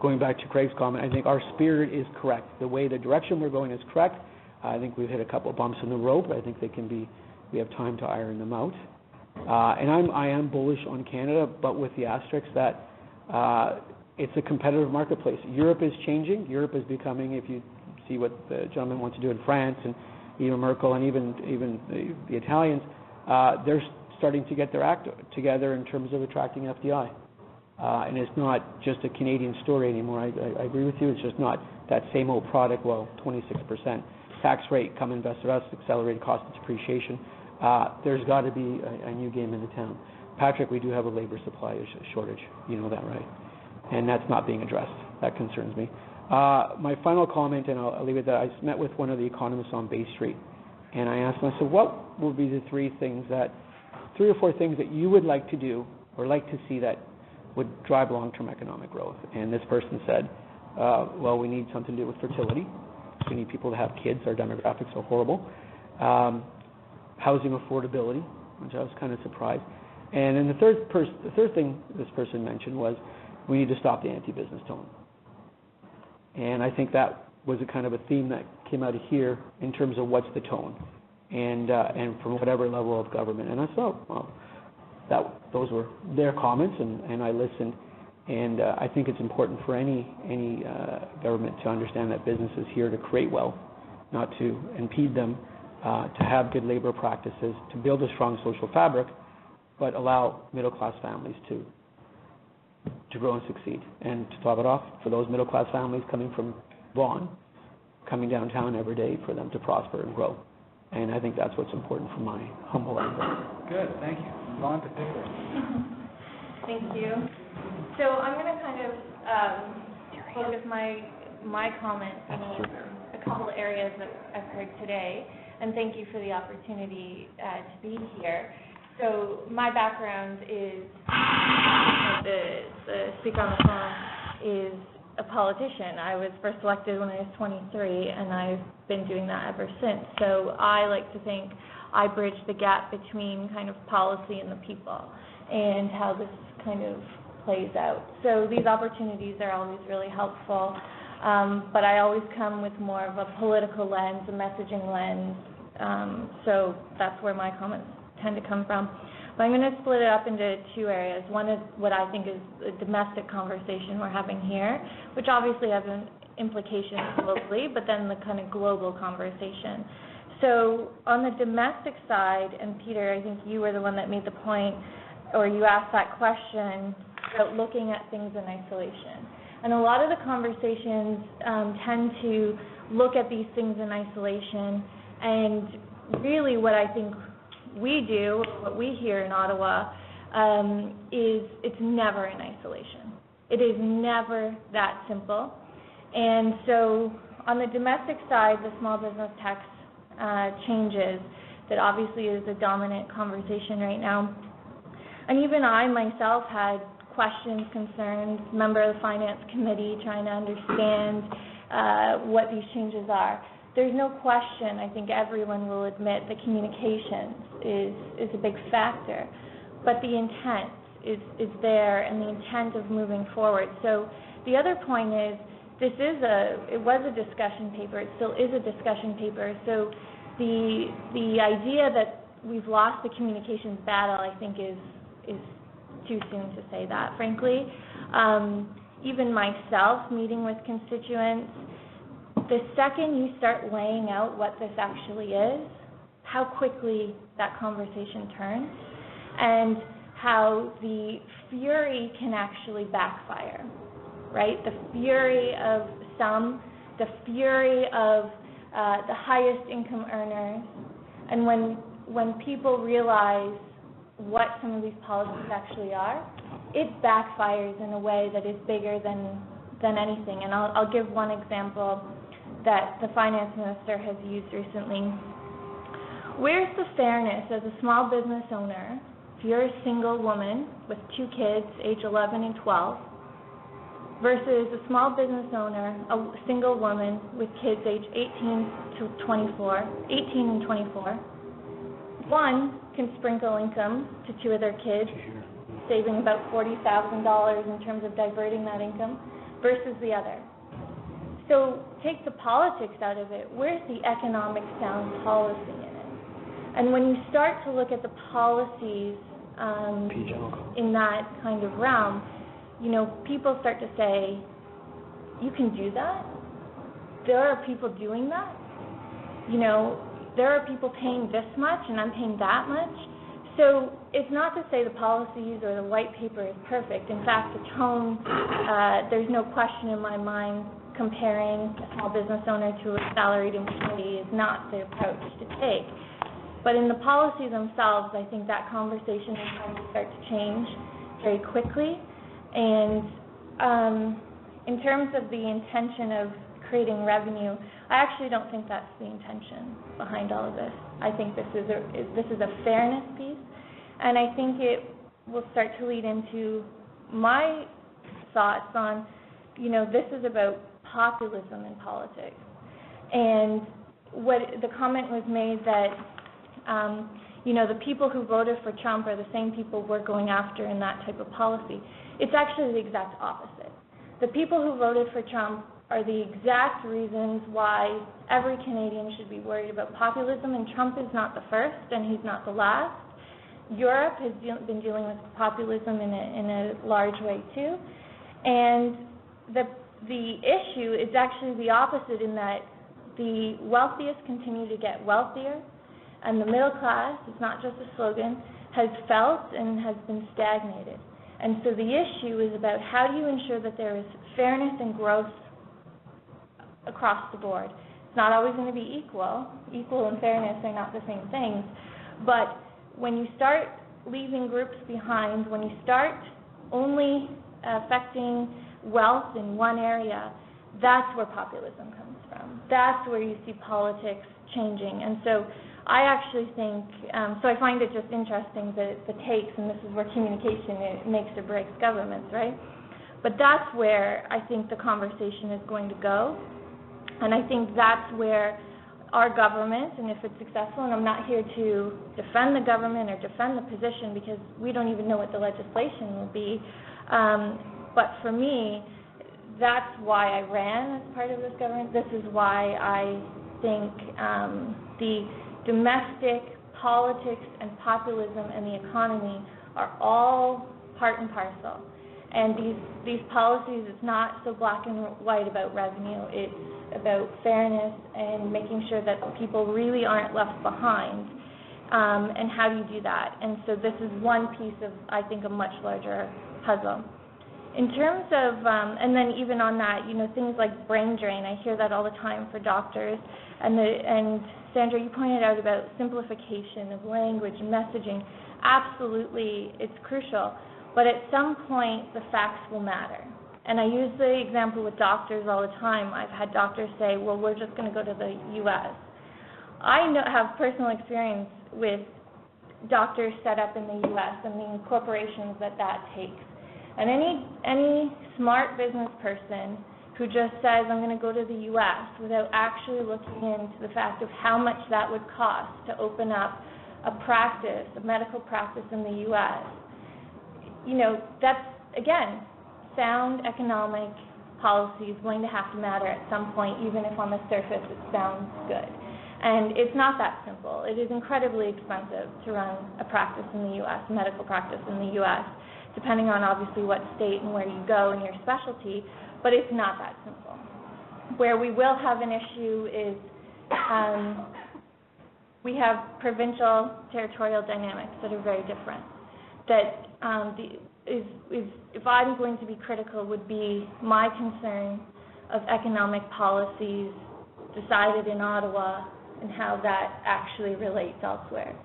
going back to Craig's comment, I think our spirit is correct. The direction we're going is correct. I think we've hit a couple of bumps in the road, but I think we have time to iron them out. And I am bullish on Canada, but with the asterisk that it's a competitive marketplace. Europe is changing. Europe is becoming, if you see what the gentleman wants to do in France, and even Merkel, and even the Italians, they're starting to get their act together in terms of attracting FDI. And it's not just a Canadian story anymore. I agree with you. It's just not that same old product. Well, 26% tax rate, come invest with us, accelerated cost of depreciation. There's got to be a new game in the town. Patrick, we do have a labor supply shortage. You know that, right? And that's not being addressed. That concerns me. My final comment, and I'll leave it there. I met with one of the economists on Bay Street, and I asked him, I said, what will be the three or four things that you would like to do or like to see that would drive long-term economic growth? And this person said, well, we need something to do with fertility. We need people to have kids. Our demographics are horrible. Housing affordability, which I was kind of surprised. And then the third thing this person mentioned was we need to stop the anti-business tone. And I think that was a kind of a theme that came out of here in terms of what's the tone, and from whatever level of government. And I thought, well, those were their comments, and I listened. And I think it's important for any government to understand that business is here to create wealth, not to impede them, to have good labor practices, to build a strong social fabric, but allow middle-class families to grow and succeed. And to top it off, for those middle-class families coming from Vaughan, coming downtown every day for them to prosper and grow. And I think that's what's important from my humble angle. Good, thank you. Vaughan to Taylor. Thank you. So I'm going to kind of focus my comments on a couple of areas that I've heard today, and thank you for the opportunity to be here. So my background is, the speaker on the phone is a politician. I was first elected when I was 23, and I've been doing that ever since. So I like to think I bridge the gap between kind of policy and the people, and how this kind of plays out. So these opportunities are always really helpful, but I always come with more of a political lens, a messaging lens, so that's where my comments tend to come from. But I'm going to split it up into two areas. One is what I think is a domestic conversation we're having here, which obviously has implications globally, but then the kind of global conversation. So on the domestic side, and Peter, I think you were the one that made the point, or you asked that question about looking at things in isolation. And a lot of the conversations tend to look at these things in isolation, and really what I think we do, what we hear in Ottawa, is it's never in isolation. It is never that simple. And so on the domestic side, the small business tax changes, that obviously is a dominant conversation right now. And even I myself had questions, concerns, member of the Finance Committee, trying to understand what these changes are. There's no question, I think everyone will admit, that communications is a big factor, but the intent is there, and the intent of moving forward. So the other point is, it was a discussion paper, it still is a discussion paper, so the idea that we've lost the communications battle, I think is too soon to say that, frankly. Even myself, meeting with constituents, the second you start laying out what this actually is, how quickly that conversation turns, and how the fury can actually backfire, right? The fury of some, the fury of the highest income earners, and when people realize what some of these policies actually are, it backfires in a way that is bigger than anything. And I'll give one example that the finance minister has used recently. Where's the fairness as a small business owner, if you're a single woman with 2 kids, age 11 and 12, versus a small business owner, a single woman with kids age 18 and 24. One can sprinkle income to 2 of their kids, saving about $40,000 in terms of diverting that income, versus the other. So take the politics out of it. Where's the economic sound policy in it? And when you start to look at the policies in that kind of realm, people start to say, you can do that? There are people doing that? There are people paying this much and I'm paying that much? So it's not to say the policies or the white paper is perfect. In fact, the tone, there's no question in my mind, comparing a small business owner to a salaried employee is not the approach to take. But in the policies themselves, I think that conversation is going to start to change very quickly. And in terms of the intention of creating revenue, I actually don't think that's the intention behind all of this. I think this is a fairness piece, and I think it will start to lead into my thoughts on, this is about populism in politics. And the comment was made that, the people who voted for Trump are the same people we're going after in that type of policy. It's actually the exact opposite. The people who voted for Trump are the exact reasons why every Canadian should be worried about populism, and Trump is not the first, and he's not the last. Europe has been dealing with populism in a large way too, and the issue is actually the opposite, in that the wealthiest continue to get wealthier, and the middle class, it's not just a slogan, has felt and has been stagnated. And so the issue is about how do you ensure that there is fairness and growth across the board. It's not always going to be equal. Equal and fairness are not the same things. But when you start leaving groups behind, when you start only affecting wealth in one area, that's where populism comes from. That's where you see politics changing. And so I actually think, so I find it just interesting the takes, and this is where communication makes or breaks governments, right? But that's where I think the conversation is going to go. And I think that's where our government, and if it's successful, and I'm not here to defend the government or defend the position because we don't even know what the legislation will be, but for me, that's why I ran as part of this government. This is why I think the domestic politics and populism and the economy are all part and parcel. And these policies, it's not so black and white about revenue. It's about fairness and making sure that people really aren't left behind. And how do you do that? And so this is one piece of, I think, a much larger puzzle. In terms of, and then even on that, things like brain drain, I hear that all the time for doctors. And Sandra, you pointed out about simplification of language and messaging. Absolutely, it's crucial. But at some point, the facts will matter. And I use the example with doctors all the time. I've had doctors say, well, we're just going to go to the U.S. I have personal experience with doctors set up in the U.S. and the incorporations that takes. And any smart business person who just says, I'm going to go to the U.S. without actually looking into the fact of how much that would cost to open up a practice, a medical practice in the U.S., that's, again, sound economic policy is going to have to matter at some point, even if on the surface it sounds good. And it's not that simple. It is incredibly expensive to run a practice in the U.S., a medical practice in the U.S., depending on obviously what state and where you go and your specialty, but it's not that simple. Where we will have an issue is we have provincial territorial dynamics that are very different. That if I'm going to be critical, would be my concern of economic policies decided in Ottawa and how that actually relates elsewhere.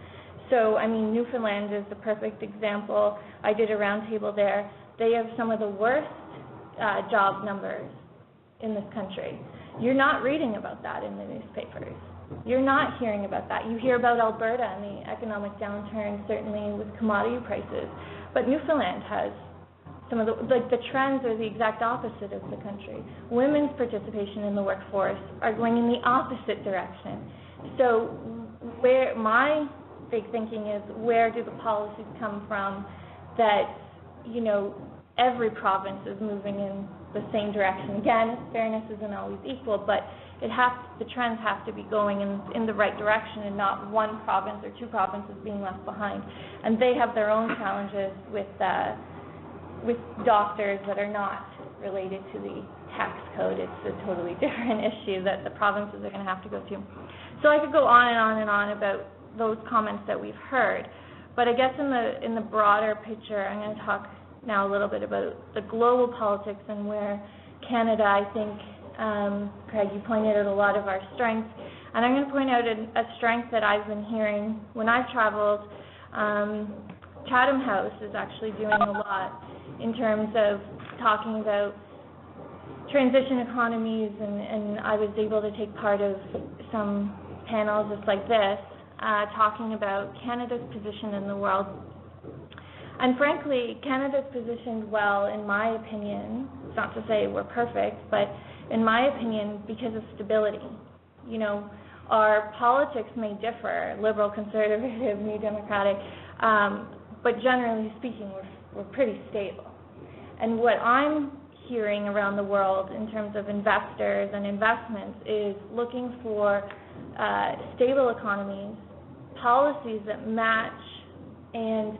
So, Newfoundland is the perfect example. I did a roundtable there. They have some of the worst job numbers in this country. You're not reading about that in the newspapers. You're not hearing about that. You hear about Alberta and the economic downturn, certainly with commodity prices. But Newfoundland has some of the trends are the exact opposite of the country. Women's participation in the workforce are going in the opposite direction. So where my big thinking is, where do the policies come from that, every province is moving in the same direction? Again, fairness isn't always equal, but the trends have to be going in the right direction and not one province or two provinces being left behind. And they have their own challenges with doctors that are not related to the tax code. It's a totally different issue that the provinces are going to have to go to. So I could go on and on and on about those comments that we've heard. But I guess in the broader picture, I'm going to talk now a little bit about the global politics and where Canada, I think, Craig, you pointed out a lot of our strengths, and I'm going to point out a strength that I've been hearing when I've traveled. Chatham House is actually doing a lot in terms of talking about transition economies, and I was able to take part of some panels just like this, talking about Canada's position in the world. And frankly, Canada's positioned well, in my opinion. It's not to say we're perfect, but in my opinion, because of stability. Our politics may differ, liberal, conservative, new democratic, but generally speaking, we're pretty stable. And what I'm hearing around the world in terms of investors and investments is looking for stable economies, policies that match, and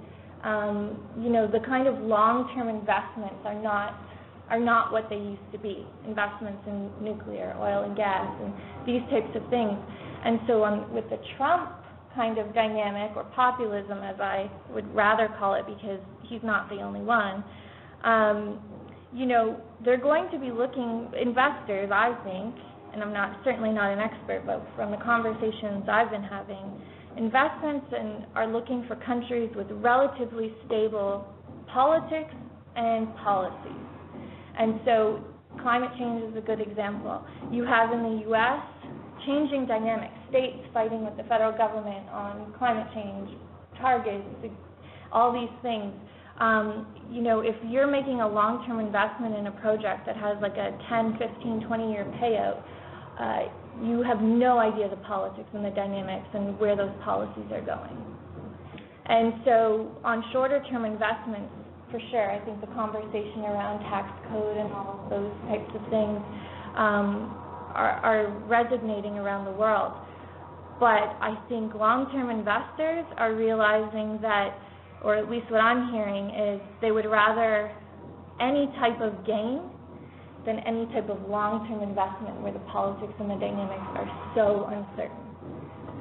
the kind of long-term investments are not what they used to be. Investments in nuclear, oil and gas, and these types of things. And so with the Trump kind of dynamic, or populism as I would rather call it, because he's not the only one, they're going to be looking, investors, I think, and I'm certainly not an expert, but from the conversations I've been having, investments are looking for countries with relatively stable politics and policies. And so climate change is a good example. You have in the U.S. changing dynamics, states fighting with the federal government on climate change, targets, all these things. If you're making a long-term investment in a project that has like a 10, 15, 20-year payout, you have no idea the politics and the dynamics and where those policies are going. And so on shorter-term investments, for sure, I think the conversation around tax code and all of those types of things are resonating around the world. But I think long-term investors are realizing that, or at least what I'm hearing, is they would rather any type of gain than any type of long-term investment where the politics and the dynamics are so uncertain.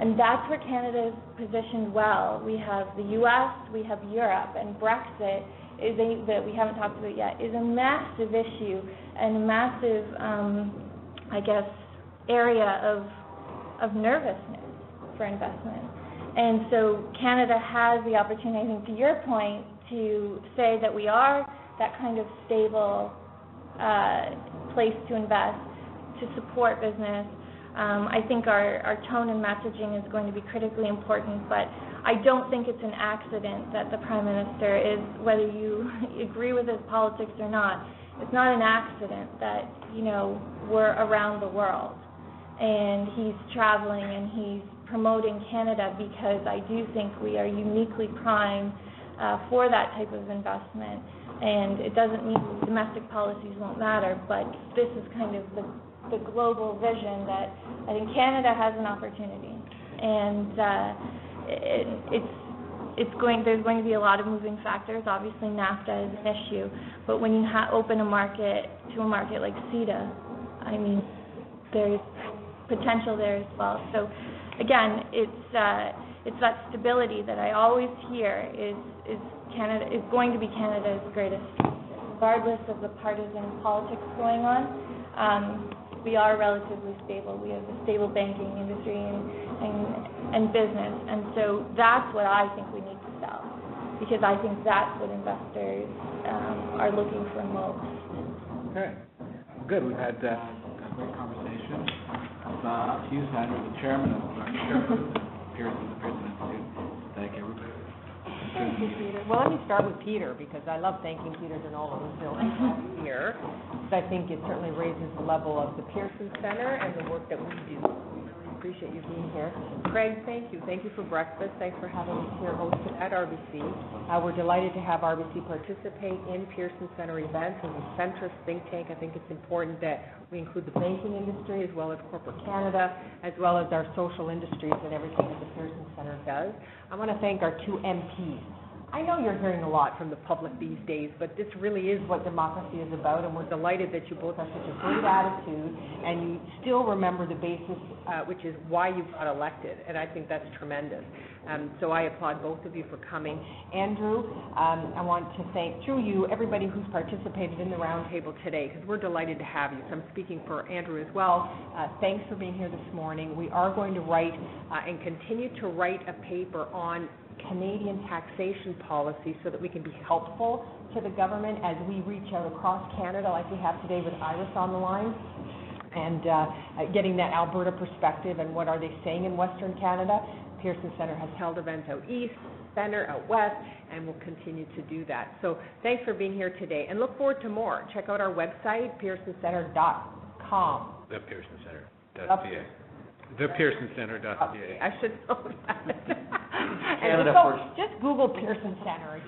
And that's where Canada is positioned well. We have the U.S., we have Europe, and Brexit that we haven't talked about yet, is a massive issue and a massive, area of nervousness for investment. And so Canada has the opportunity, I think, to your point, to say that we are that kind of stable place to invest, to support business. I think our tone and messaging is going to be critically important, but I don't think it's an accident that the Prime Minister is, whether you agree with his politics or not, it's not an accident that, we're around the world. And he's traveling and he's promoting Canada, because I do think we are uniquely primed for that type of investment. And it doesn't mean domestic policies won't matter, but this is kind of the global vision that I think Canada has an opportunity. And there's going to be a lot of moving factors. Obviously, NAFTA is an issue, but when you open a market to a market like CETA, there's potential there as well. So, again, it's that stability that I always hear is going to be Canada's greatest strength, regardless of the partisan politics going on. We are relatively stable. We have a stable banking industry and business, and so that's what I think we need to sell, because I think that's what investors are looking for most. Okay, good. We've had a great conversation. Up to you, Sandra, the chairman of Pearson Institute. Thank you, everybody. Thank you, Peter. Well, let me start with Peter, because I love thanking Peter Denola, who's building here. I think it certainly raises the level of the Pearson Centre and the work that we do. We really appreciate you being here. Craig, thank you. Thank you for breakfast. Thanks for having us here hosted at RBC. We're delighted to have RBC participate in Pearson Centre events. As a centrist think tank, I think it's important that we include the banking industry as well as corporate Canada, as well as our social industries and everything that the Pearson Centre does. I want to thank our two MPs. I know you're hearing a lot from the public these days, but this really is what democracy is about, and we're delighted that you both have such a great attitude and you still remember the basis, which is why you got elected, and I think that's tremendous. So I applaud both of you for coming. Andrew, I want to thank, through you, everybody who's participated in the roundtable today, because we're delighted to have you. So I'm speaking for Andrew as well. Thanks for being here this morning. We are going to write and continue to write a paper on Canadian taxation policy so that we can be helpful to the government as we reach out across Canada, like we have today with Iris on the line, and getting that Alberta perspective and what are they saying in Western Canada. Pearson Centre has held events out east, center, out west, and will continue to do that. So thanks for being here today, and look forward to more. Check out our website, pearsoncentre.com. The Pearson Centre.ca. ThePearsonCentre.ca. I should know that. Canada first. Just Google Pearson Centre.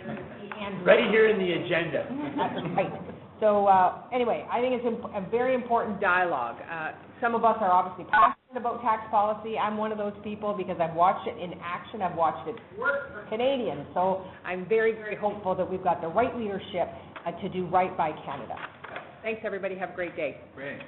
Right here in the agenda. That's right. So anyway, I think it's a very important dialogue. Some of us are obviously passionate about tax policy. I'm one of those people because I've watched it in action. I've watched it work for Canadians. So I'm very, very hopeful that we've got the right leadership to do right by Canada. Thanks, everybody. Have a great day. Great.